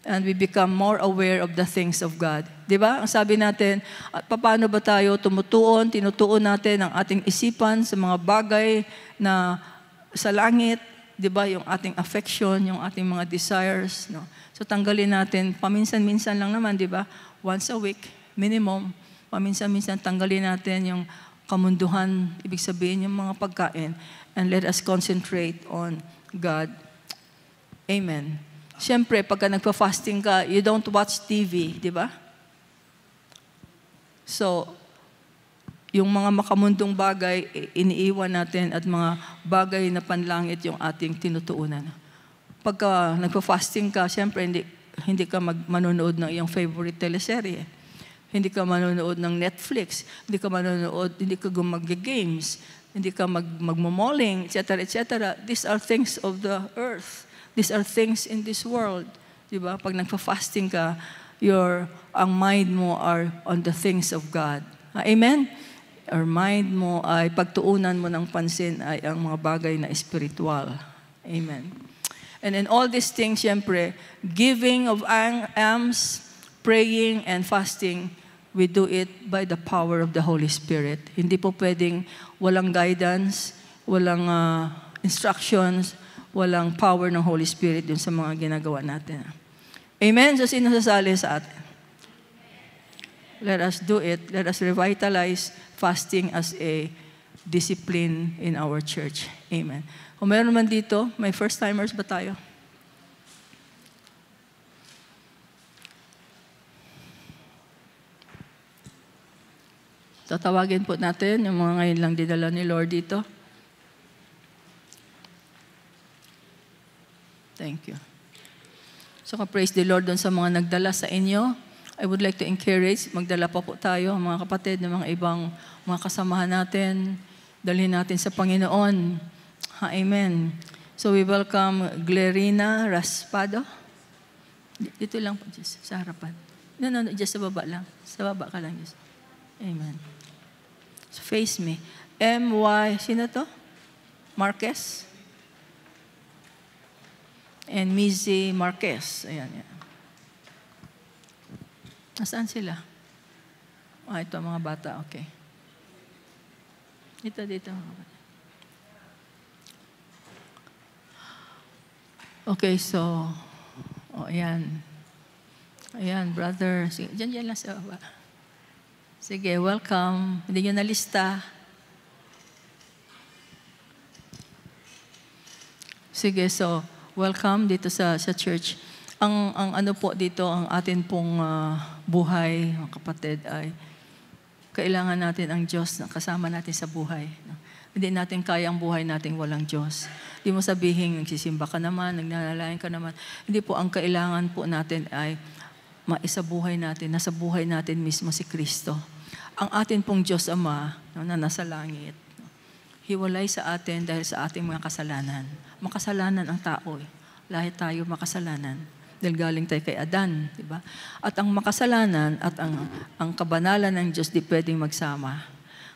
and we become more aware of the things of God. Di ba? Ang sabi natin, paano ba tayo tinutuon natin ang ating isipan sa mga bagay na sa langit, di ba? Yung ating affection, yung ating mga desires. No? So tanggalin natin, paminsan-minsan lang naman, di ba? Once a week, minimum. Paminsan-minsan tanggalin natin yung kamunduhan, ibig sabihin yung mga pagkain, and let us concentrate on God. Amen. Siyempre, pagka nagpa-fasting ka, you don't watch TV, di ba? So, yung mga makamundong bagay, iniiwan natin at mga bagay na panlangit yung ating tinutuunan. Pagka nagpa-fasting ka, siyempre, hindi ka manonood ng iyong favorite teleserye. Hindi ka manonood ng Netflix. Hindi ka mag-games. Hindi ka magmamalling, etc., etc. These are things of the earth. These are things in this world. Diba? Pag nagpa-fasting ka, ang mind mo are on the things of God. Amen? Our mind mo ay pagtuunan mo ng pansin ay ang mga bagay na spiritual. Amen. And in all these things, syempre, giving of alms, praying, and fasting, we do it by the power of the Holy Spirit. Hindi po pwedeng walang guidance, walang instructions, walang power ng Holy Spirit dun sa mga ginagawa natin. Amen? So, sino sasali sa atin? Let us do it. Let us revitalize fasting as a discipline in our church. Amen. Kung meron naman dito, may first-timers ba tayo? Tatawagin po natin yung mga ngayon lang dinala ni Lord dito. Thank you. So, praise the Lord doon sa mga nagdala sa inyo. I would like to encourage, magdala pa po tayo, mga kapatid, ng mga ibang mga kasamahan natin. Dalhin natin sa Panginoon. Amen. So, we welcome Glerina Raspado. Dito lang po, just sa harapan. No, just sa baba lang. Sa baba ka lang, just. Amen. So, face me. M.Y. Sino to? Marquez? And Mizzy Marquez. Ayan, yan. Nasaan sila? Ito mga bata. Okay. Dito. Okay, so, Ayan. Ayan, brother. Sige, dyan lang sa baba. Sige, welcome. Hindi nyo nalista. Sige, so, welcome dito sa church. Ang ano po dito, ang atin pong buhay, mga kapatid, ay kailangan natin ang Diyos na kasama natin sa buhay. Hindi natin kaya ang buhay natin walang Diyos. Hindi mo sabihin, nagsisimba ka naman, nagnanalayan ka naman. Hindi po, ang kailangan po natin ay maisabuhay natin, nasa buhay natin mismo si Kristo. Ang atin pong Diyos Ama na nasa langit, hiwalay sa atin dahil sa ating mga kasalanan. Makasalanan ang tao. Lahat tayo makasalanan. Dahil galing tayo kay Adan, di ba? At ang makasalanan at ang kabanalan ng Diyos di pwedeng magsama.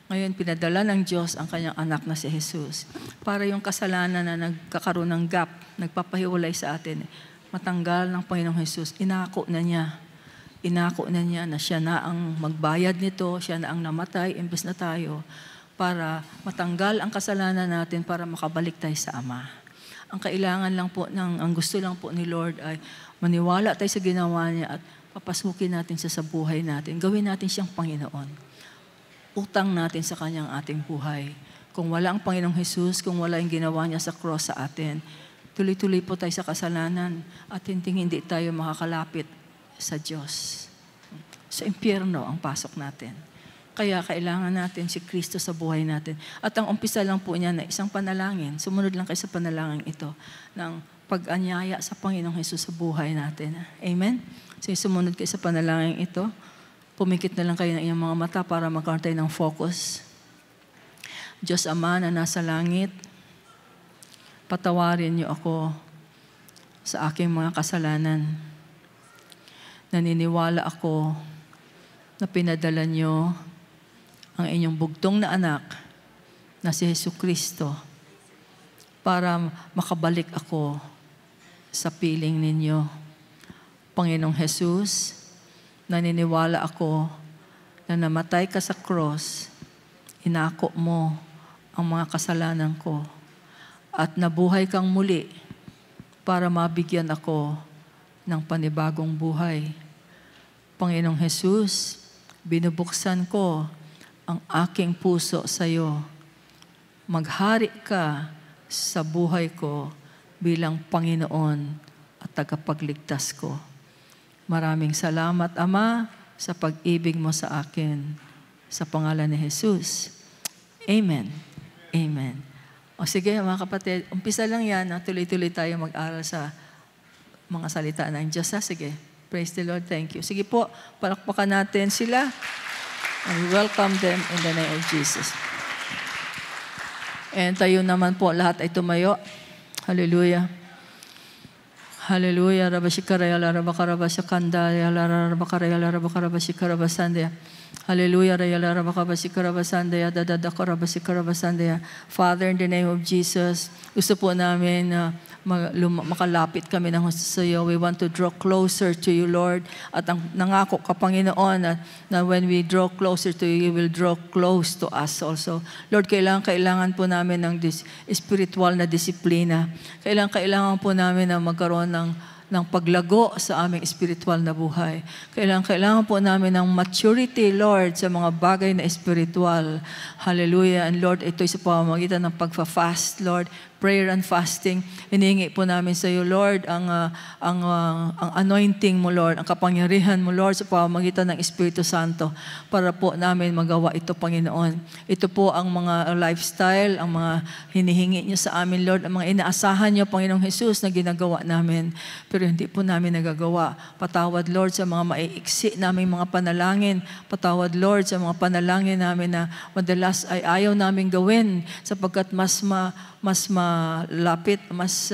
Ngayon, pinadala ng Diyos ang kanyang anak na si Jesus para yung kasalanan na nagkakaroon ng gap, nagpapahiwalay sa atin, matanggal ng Panginoong Jesus. Inako na niya na siya na ang magbayad nito, siya na ang namatay, imbes na tayo, para matanggal ang kasalanan natin para makabalik tayo sa Ama. Ang kailangan lang po, ang gusto lang po ni Lord ay maniwala tayo sa ginawa niya at papasukin natin siya sa buhay natin. Gawin natin siyang Panginoon. Utang natin sa kanyang ating buhay. Kung wala ang Panginoong Jesus, kung wala yung ginawa niya sa cross sa atin, tuloy-tuloy po tayo sa kasalanan at hindi tayo makakalapit sa Diyos. Sa impyerno ang pasok natin. Kaya kailangan natin si Kristo sa buhay natin. At ang umpisa lang po niya na isang panalangin, sumunod lang kayo sa panalangin ito, ng pag-anyaya sa Panginoong Jesus sa buhay natin. Amen? So sumunod kayo sa panalangin ito, pumikit na lang kayo ng inyong mga mata para magkaroon tayo ng focus. Diyos Ama na nasa langit, patawarin niyo ako sa aking mga kasalanan. Naniniwala ako na pinadala niyo ang inyong bugtong na anak na si Jesucristo para makabalik ako sa piling ninyo. Panginoong Jesus, naniniwala ako na namatay ka sa cross, inako mo ang mga kasalanan ko at nabuhay kang muli para mabigyan ako ng panibagong buhay. Panginoong Jesus, binubuksan ko ang aking puso sa iyo. Maghari ka sa buhay ko bilang Panginoon at tagapagligtas ko. Maraming salamat, Ama, sa pag-ibig mo sa akin. Sa pangalan ni Jesus. Amen. Amen. O sige, mga kapatid, umpisa lang yan. Tuloy-tuloy tayo mag-aral sa mga salita ng Diyos. Sige, praise the Lord. Thank you. Sige po, palakpakan natin sila. And we welcome them in the name of Jesus. And tayo naman po, lahat ay tumayo. Hallelujah. Hallelujah. Rabashikaraya, Rabakarabashakandaya, Rabakaraya, Rabakarabashikarabasandaya. Hallelujah. Father, in the name of Jesus, gusto po namin na makalapit kami ng husto sa iyo. We want to draw closer to you, Lord. At ang nangako ka, Panginoon, na when we draw closer to you, you will draw close to us also. Lord, kailangan po namin ng spiritual na disiplina. Kailangan po namin na magkaroon ng paglago sa aming spiritual na buhay. Kailangan po namin ng maturity, Lord, sa mga bagay na spiritual. Hallelujah. And Lord, ito'y sa pamamagitan ng pagfa-fast, Lord, prayer and fasting. Hinihingi po namin sa iyo, Lord, ang anointing mo, Lord, ang kapangyarihan mo, Lord, sa pamamagitan ng Espiritu Santo para po namin magawa ito, Panginoon. Ito po ang mga lifestyle, ang mga hinihingi niyo sa amin, Lord, ang mga inaasahan niyo, Panginoong Jesus, na ginagawa namin. Pero hindi po namin nagagawa. Patawad, Lord, sa mga maiiksi naming mga panalangin. Patawad, Lord, sa mga panalangin namin na madalas ay ayaw namin gawin sapagkat mas malapit, mas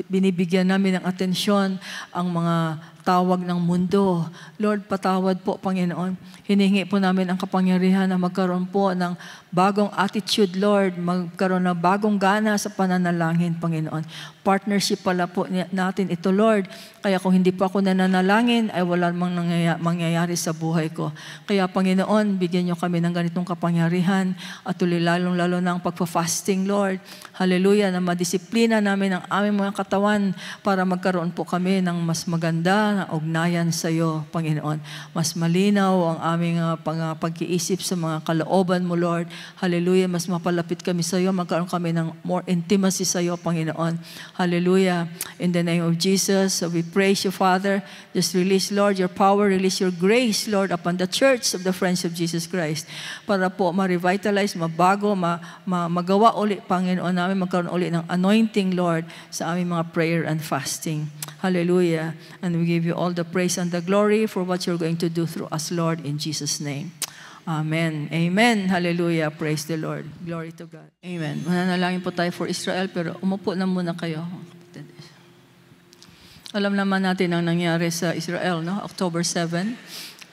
binibigyan namin ng atensyon ang mga tawag ng mundo. Lord, patawad po, Panginoon. Hiningi po namin ang kapangyarihan na magkaroon po ng bagong attitude, Lord. Magkaroon ng bagong gana sa pananalangin, Panginoon. Partnership pala po natin ito, Lord. Kaya kung hindi po ako nananalangin, ay wala mang mangyayari sa buhay ko. Kaya, Panginoon, bigyan niyo kami ng ganitong kapangyarihan at tuloy lalong-lalo ng pagpa-fasting, Lord. Hallelujah, na madisiplina namin ang aming mga katawan para magkaroon po kami ng mas maganda na ugnayan sa iyo, Panginoon. Mas malinaw ang aming pag-iisip sa mga kalooban mo, Lord. Hallelujah, mas mapalapit kami sa iyo, magkaroon kami ng more intimacy sa iyo, Panginoon. Hallelujah. In the name of Jesus, we praise you, Father. Just release, Lord, your power, release your grace, Lord, upon the church of the Friends of Jesus Christ. Para po ma-revitalize, mabago, magawa uli, Panginoon namin, magkaroon uli ng anointing, Lord, sa aming mga prayer and fasting. Hallelujah. And we give you all the praise and the glory for what you're going to do through us, Lord, in Jesus' name. Amen. Amen. Hallelujah. Praise the Lord. Glory to God. Amen. Mananalangin po tayo for Israel, pero umupo na muna kayo. Alam naman natin ang nangyari sa Israel, no? October 7,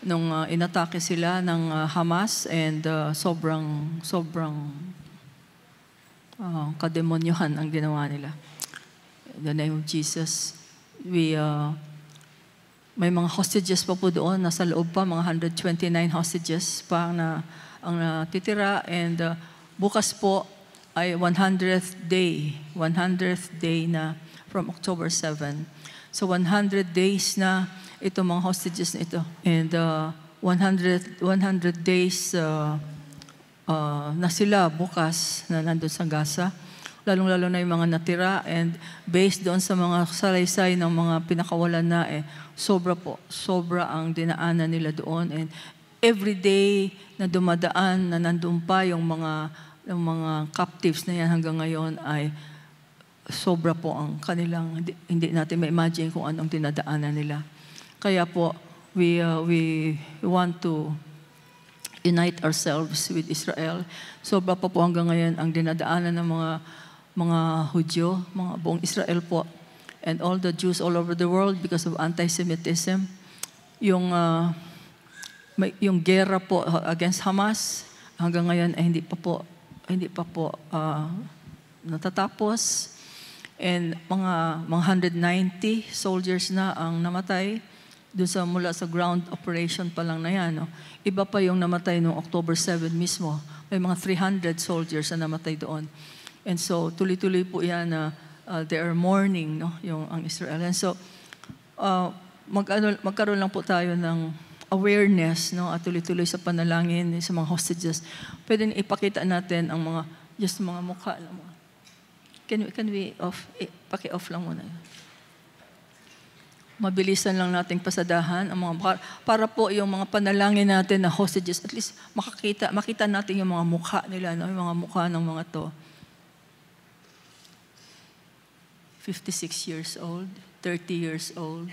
nung inatake sila ng Hamas, and sobrang kademonyohan ang ginawa nila. In the name of Jesus, may mga hostages pa po doon, nasa loob pa, mga 129 hostages pa ang natitira, and bukas po ay 100th day na from October 7. So 100 days na itong mga hostages na ito, and 100 days na sila bukas na nandun sa Gaza. Lalong-lalo na yung mga natira, and based doon sa mga salaysay ng mga pinakawalan na, sobra ang dinaanan nila doon. And every day na dumadaan, na nandun pa yung mga captives na yan hanggang ngayon, ay sobra po ang kanilang, hindi natin ma-imagine kung anong dinadaanan nila. Kaya po, we want to unite ourselves with Israel. Sobra pa po hanggang ngayon ang dinadaanan ng mga Hudyo, mga buong Israel po, and all the Jews all over the world because of anti-Semitism. Yung gera po against Hamas, hanggang ngayon ay hindi pa po natatapos. And mga 190 soldiers na ang namatay doon mula sa ground operation pa lang na yan. No? Iba pa yung namatay noong October 7 mismo. May mga 300 soldiers na namatay doon. And so, tuloy-tuloy po yan na they are mourning, no? Ang Israel. And so, magkaroon lang po tayo ng awareness, no? At tuloy-tuloy sa panalangin sa mga hostages. Pwede ipakita natin ang mga mukha lang. Can we off? Paki-off lang muna. Mabilisan lang nating pasadahan ang mga para po yung mga panalangin natin na hostages, at least makita natin yung mga mukha nila, no? Yung mga mukha ng mga to. 56 years old, 30 years old,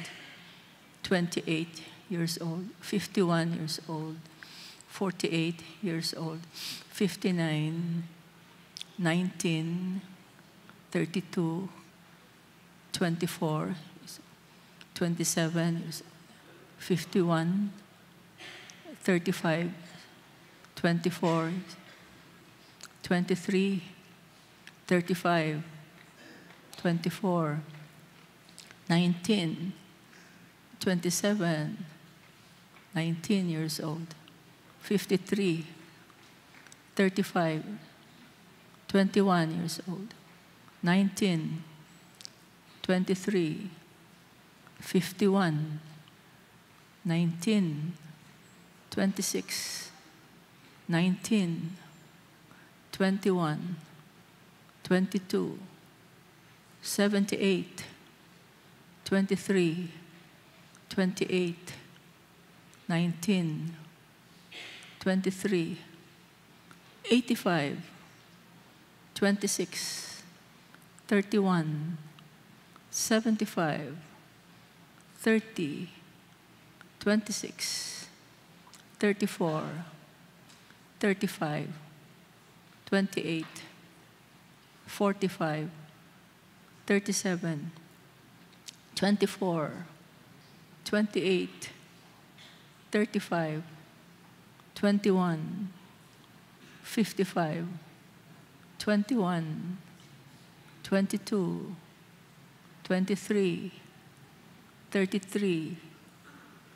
28 years old, 51 years old, 48 years old, 59, 19, 32, 24, 27, 51, 35, 24, 23, 35, 24, 19, 27, 19 years old, 53, 35, 21 years old, 19, 23, 51, 19, 26, 19, 21, 22, 78, 23, 28, 19, 23, 85, 26, 31, 75, 30, 26, 34, 35, 28, 45, 37, 24, 28, 35, 21, 55, 21, 22, 23, 33,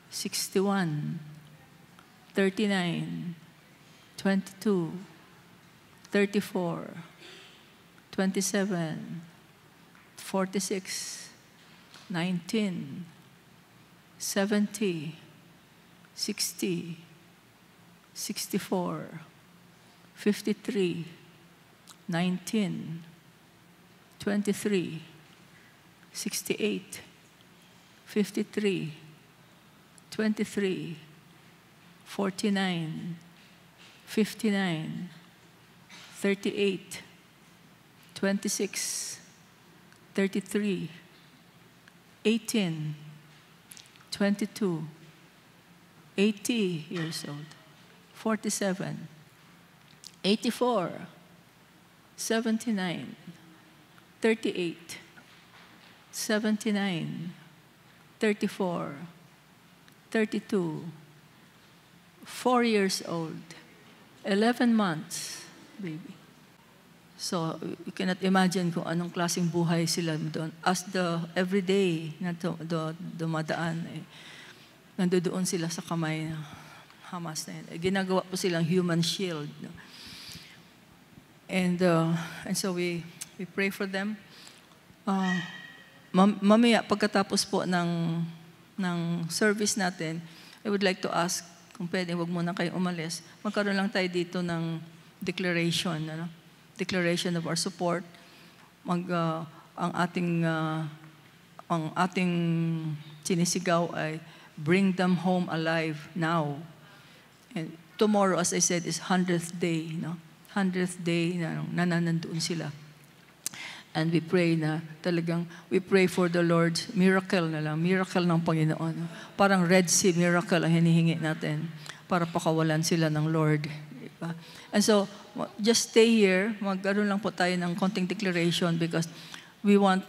61, 39, 22, 34, 27, 46, 19, 70, 60, 64, 53, 19, 23, 68, 53, 23, 49, 59, 38, 26, 33, 18, 22, 80 years old, 47, 84, 79, 38, 79, 34, 32, 4 years old, 11 months, baby. So, you cannot imagine kung anong klaseng buhay sila doon. As the everyday na dumadaan, nandoon sila sa kamay ng Hamas na yun. Ginagawa po silang human shield. No? And so we pray for them. Mamaya, pagkatapos po ng service natin, I would like to ask, kung pwede, wag muna kayo umalis, magkaroon lang tayo dito ng declaration, ano? Declaration of our support. Ang ating sinisigaw ay bring them home alive now. And tomorrow, as I said, is 100th day, no? 100th day na nanandoon sila. And we pray na talagang, we pray for the Lord's miracle na lang, miracle ng Panginoon. Parang Red Sea miracle ang hinihingi natin para pakawalan sila ng Lord. Diba? And so, just stay here. Magkaroon lang po tayo ng konting declaration because we want,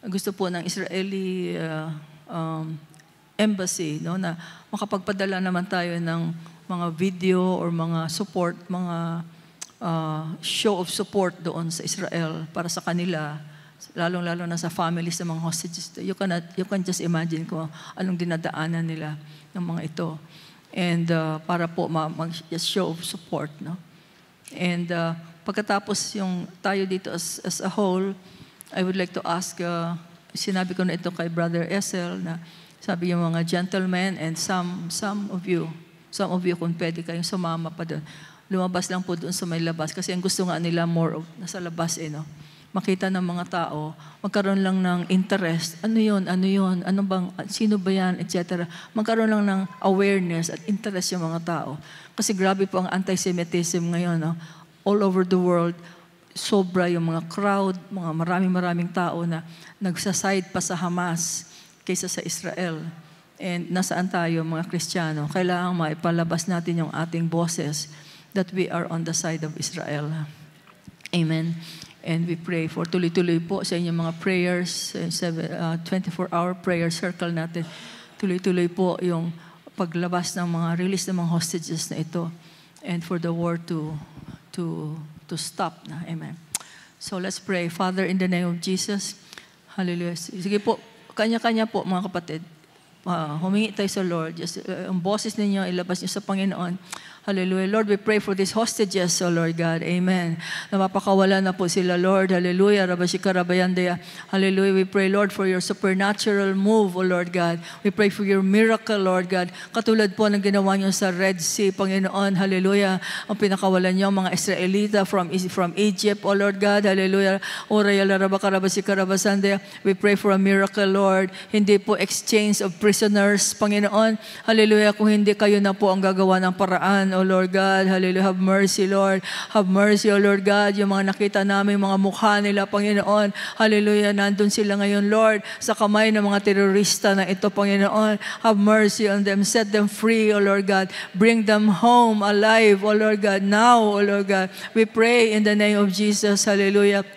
gusto po ng Israeli embassy, no, na makapagpadala naman tayo ng mga video or mga support, mga show of support doon sa Israel para sa kanila, lalong-lalo na sa families ng mga hostages. You can just imagine kung anong dinadaanan nila ng mga ito. And para po mag-show of support, no? And pagkatapos yung tayo dito as a whole, I would like to ask, sinabi ko na ito kay Brother Esel, na sabi yung mga gentlemen and some of you kung pwede kayong sumama pa doon. Lumabas lang po doon sa may labas kasi ang gusto nga nila more of nasa labas, no? Makita ng mga tao, magkaroon lang ng interest. Ano yun? Ano bang, sino ba yan? Etc. Magkaroon lang ng awareness at interest yung mga tao. Kasi grabe po ang anti-Semitism ngayon, no? All over the world, sobra yung mga crowd, mga maraming tao na nagsaside pa sa Hamas kaysa sa Israel. And nasaan tayo, mga Kristiyano? Kailangan maipalabas natin yung ating boses that we are on the side of Israel. Amen. And we pray for tuloy-tuloy po sa inyong mga prayers, 24-hour prayer circle natin. Tuloy-tuloy po yung paglabas ng mga release ng mga hostages na ito and for the war to stop na. Amen. So let's pray. Father, in the name of Jesus, hallelujah. Sige po, kanya-kanya po mga kapatid. Humingi tayo sa Lord. Just, ang boses ninyo, ilabas niyo sa Panginoon. Hallelujah. Lord, we pray for these hostages, O Lord God. Amen. Na mapakawala na po sila, Lord. Hallelujah. Rabashika Rabayandaya. Hallelujah. We pray, Lord, for your supernatural move, O Lord God. We pray for your miracle, Lord God. Katulad po ng ginawa niyo sa Red Sea, Panginoon. Hallelujah. Ang pinakawalan niyo, mga Israelita from Egypt, O Lord God. Hallelujah. Orayala Rabaka Rabashika Rabasandaya. We pray for a miracle, Lord. Hindi po exchange of prisoners, Panginoon. Hallelujah. Kung hindi kayo na po ang gagawa ng paraan, O Lord God, hallelujah, have mercy, Lord. Have mercy, O Lord God, yung mga nakita namin, mga mukha nila, Panginoon. Hallelujah, nandun sila ngayon, Lord, sa kamay ng mga terorista na ito, Panginoon. Have mercy on them. Set them free, O Lord God. Bring them home alive, O Lord God. Now, O Lord God, we pray in the name of Jesus, hallelujah.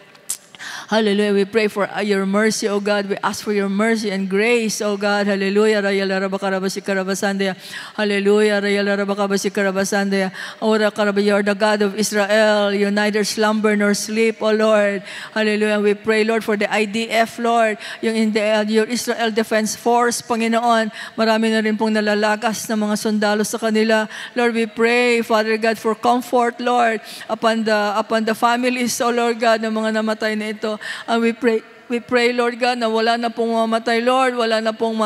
Hallelujah. We pray for your mercy, O God. We ask for your mercy and grace, O God. Hallelujah. Rayala rabakarabasi karabasandaya. Hallelujah. Rayala rabakabasi karabasandaya. Ora karaba, you are the God of Israel. You neither slumber nor sleep, O Lord. Hallelujah. We pray, Lord, for the IDF, Lord. Your Israel Defense Force, Panginoon. Marami na rin pong nalalagas na mga sundalo sa kanila. Lord, we pray, Father God, for comfort, Lord, upon the families, O Lord God, ng mga namatay na ito. And we pray, Lord God, na wala na pong mamatay, Lord. Wala na pong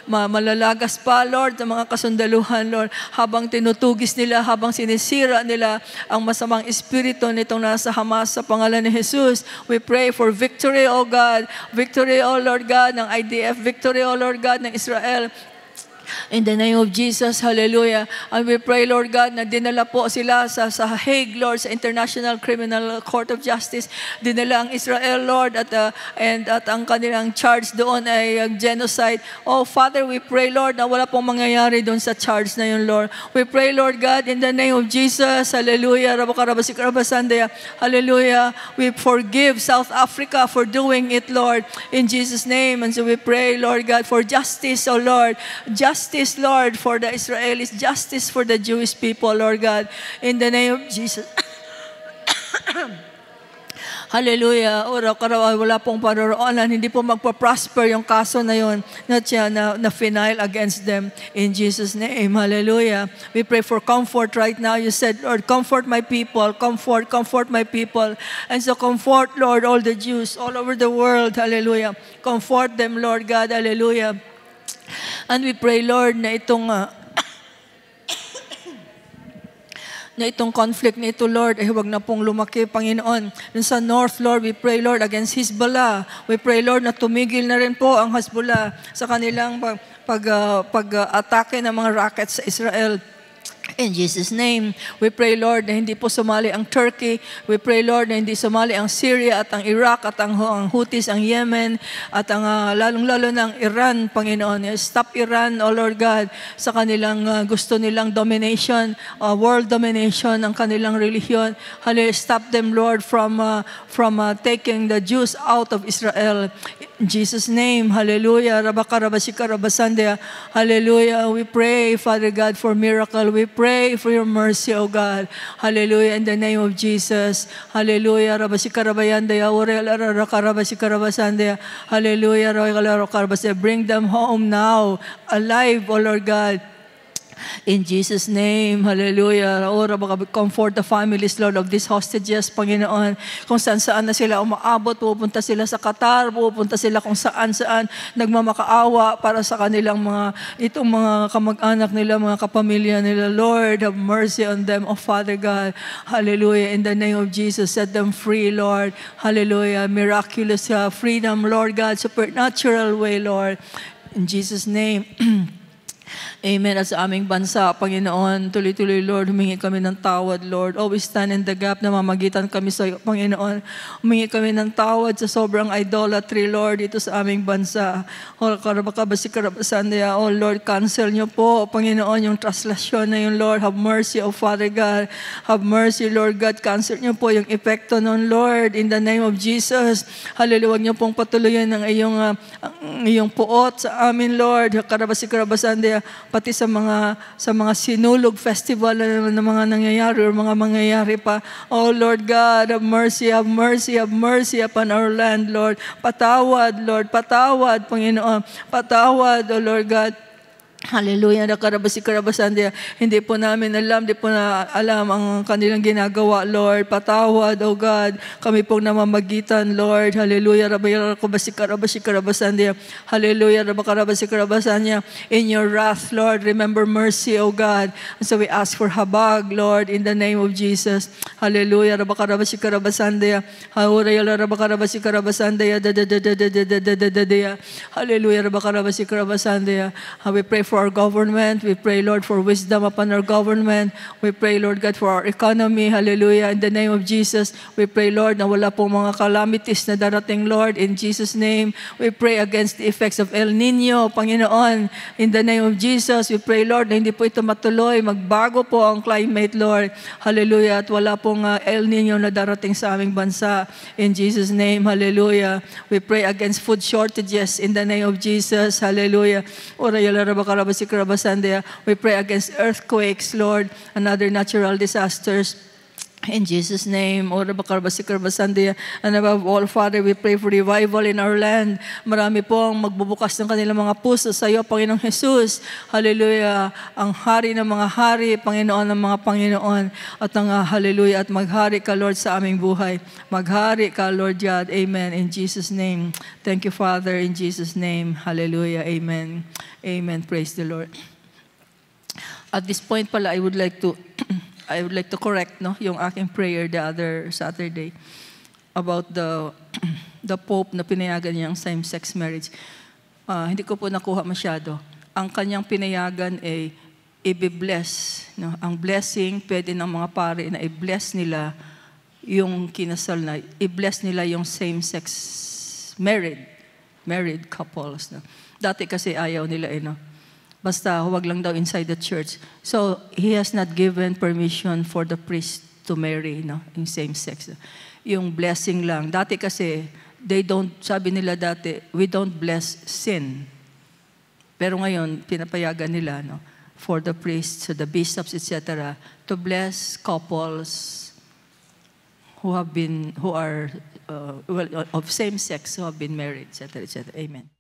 malalagas pa, Lord, sa mga kasundaluhan, Lord. Habang tinutugis nila, habang sinisira nila ang masamang espiritu nitong nasa Hamas sa pangalan ni Jesus. We pray for victory, O God. Victory, O Lord God, ng IDF. Victory, O Lord God, ng Israel. In the name of Jesus, hallelujah. And we pray, Lord God, na dinala po sila sa Hague, Lord, sa International Criminal Court of Justice. Dinala ang Israel, Lord, at ang kanilang charge doon ay genocide. Oh, Father, we pray, Lord, na wala pong mangyayari doon sa charge na yun, Lord. We pray, Lord God, in the name of Jesus, hallelujah. Hallelujah. We forgive South Africa for doing it, Lord, in Jesus' name. And so we pray, Lord God, for justice, oh Lord. Justice, Lord, for the Israelis. Justice for the Jewish people, Lord God. In the name of Jesus. Hallelujah. Ora karawa, wala pong paroroonan. Hindi po magpa-prosper yung kaso na yun na final against them. In Jesus' name. Hallelujah. We pray for comfort right now. You said, Lord, comfort my people. Comfort my people. And so comfort, Lord, all the Jews all over the world. Hallelujah. Comfort them, Lord God. Hallelujah. And we pray, Lord, na itong conflict na ito, Lord, ay huwag na pong lumaki, Panginoon. Dun sa North, Lord, we pray, Lord, against Hezbollah. We pray, Lord, na tumigil na rin po ang Hezbollah sa kanilang pag-atake ng mga rockets sa Israel. In Jesus' name, we pray, Lord, na hindi po sumali ang Turkey. We pray, Lord, na hindi sumali ang Syria at ang Iraq at ang Houthis, ang Yemen, at ang lalong-lalo ng Iran, Panginoon. Stop Iran, O Lord God, sa kanilang gusto nilang domination, world domination ng kanilang relihiyon. Hallelujah. Stop them, Lord, from taking the Jews out of Israel. In Jesus' name, hallelujah. Hallelujah. We pray, Father God, for miracle. We pray for your mercy, O God. Hallelujah. In the name of Jesus. Hallelujah. Hallelujah. Bring them home now, alive, O Lord God. In Jesus' name, hallelujah. Ora, comfort the families, Lord, of these hostages, Panginoon. Kung saan-saan na sila umaabot, pupunta sila sa Qatar, pupunta sila kung saan-saan, nagmamakaawa para sa kanilang itong mga kamag-anak nila, mga kapamilya nila. Lord, have mercy on them, O Father God. Hallelujah. In the name of Jesus, set them free, Lord. Hallelujah. Miraculous freedom, Lord God. Supernatural way, Lord. In Jesus' name. Amen. At sa aming bansa, Panginoon, tuloy-tuloy, Lord, humingi kami ng tawad, Lord. Always stand in the gap na mamagitan kami sa iyo, Panginoon. Humingi kami ng tawad sa sobrang idolatry, Lord, dito sa aming bansa. Oh, Lord, cancel niyo po, Panginoon, yung translasyon na yun, Lord. Have mercy, O Father God. Have mercy, Lord God. Cancel niyo po yung epekto nun, Lord, in the name of Jesus. Hallelujah. Huwag niyo pong patuloyan ng iyong puot sa amin, Lord. Pati sa mga sinulog festival na mga nangyayari or mga mangyayari pa. Oh Lord God, have mercy upon our land, Lord. Patawad, Lord, patawad, Panginoon. Patawad, oh Lord God. Hallelujah. Hindi po namin alam, hindi po na alam ang kanilang ginagawa, Lord. Patawad, O God. Kami pong namamagitan, Lord. Hallelujah. Hallelujah. In your wrath, Lord, remember mercy, O God. And so we ask for habag, Lord, in the name of Jesus. Hallelujah. Hallelujah. We pray for for our government. We pray, Lord, for wisdom upon our government. We pray, Lord God, for our economy. Hallelujah. In the name of Jesus, we pray, Lord, na wala pong mga calamities na darating, Lord. In Jesus' name, we pray against the effects of El Nino, Panginoon. In the name of Jesus, we pray, Lord, na hindi po ito matuloy. Magbago po ang climate, Lord. Hallelujah. At wala pong El Nino na darating sa aming bansa. In Jesus' name, hallelujah. We pray against food shortages in the name of Jesus. Hallelujah. We pray against earthquakes, Lord, and other natural disasters. In Jesus' name, and above all, Father, we pray for revival in our land. Marami pong magbubukas ng kanilang mga puso sa iyo, Panginoong Jesus. Hallelujah. Ang hari ng mga hari, Panginoon ng mga Panginoon. At ang hallelujah, at maghari ka, Lord, sa aming buhay. Maghari ka, Lord God. Amen. In Jesus' name. Thank you, Father. In Jesus' name. Hallelujah. Amen. Amen. Praise the Lord. At this point pala, I would like to correct yung aking prayer the other Saturday about the Pope na pinayagan niyang same-sex marriage. Hindi ko po nakuha masyado. Ang kanyang pinayagan ay i-bless. Ang blessing, pwede ng mga pare na i-bless nila yung kinasal na, i-bless nila yung same-sex married couples. Dati kasi ayaw nila basta huwag lang daw inside the church. So, he has not given permission for the priest to marry in same sex. Yung blessing lang. Dati kasi, sabi nila dati, we don't bless sin. Pero ngayon, pinapayagan nila for the priests, the bishops, etc., to bless couples who are of same sex, who have been married, etc., etc. Amen.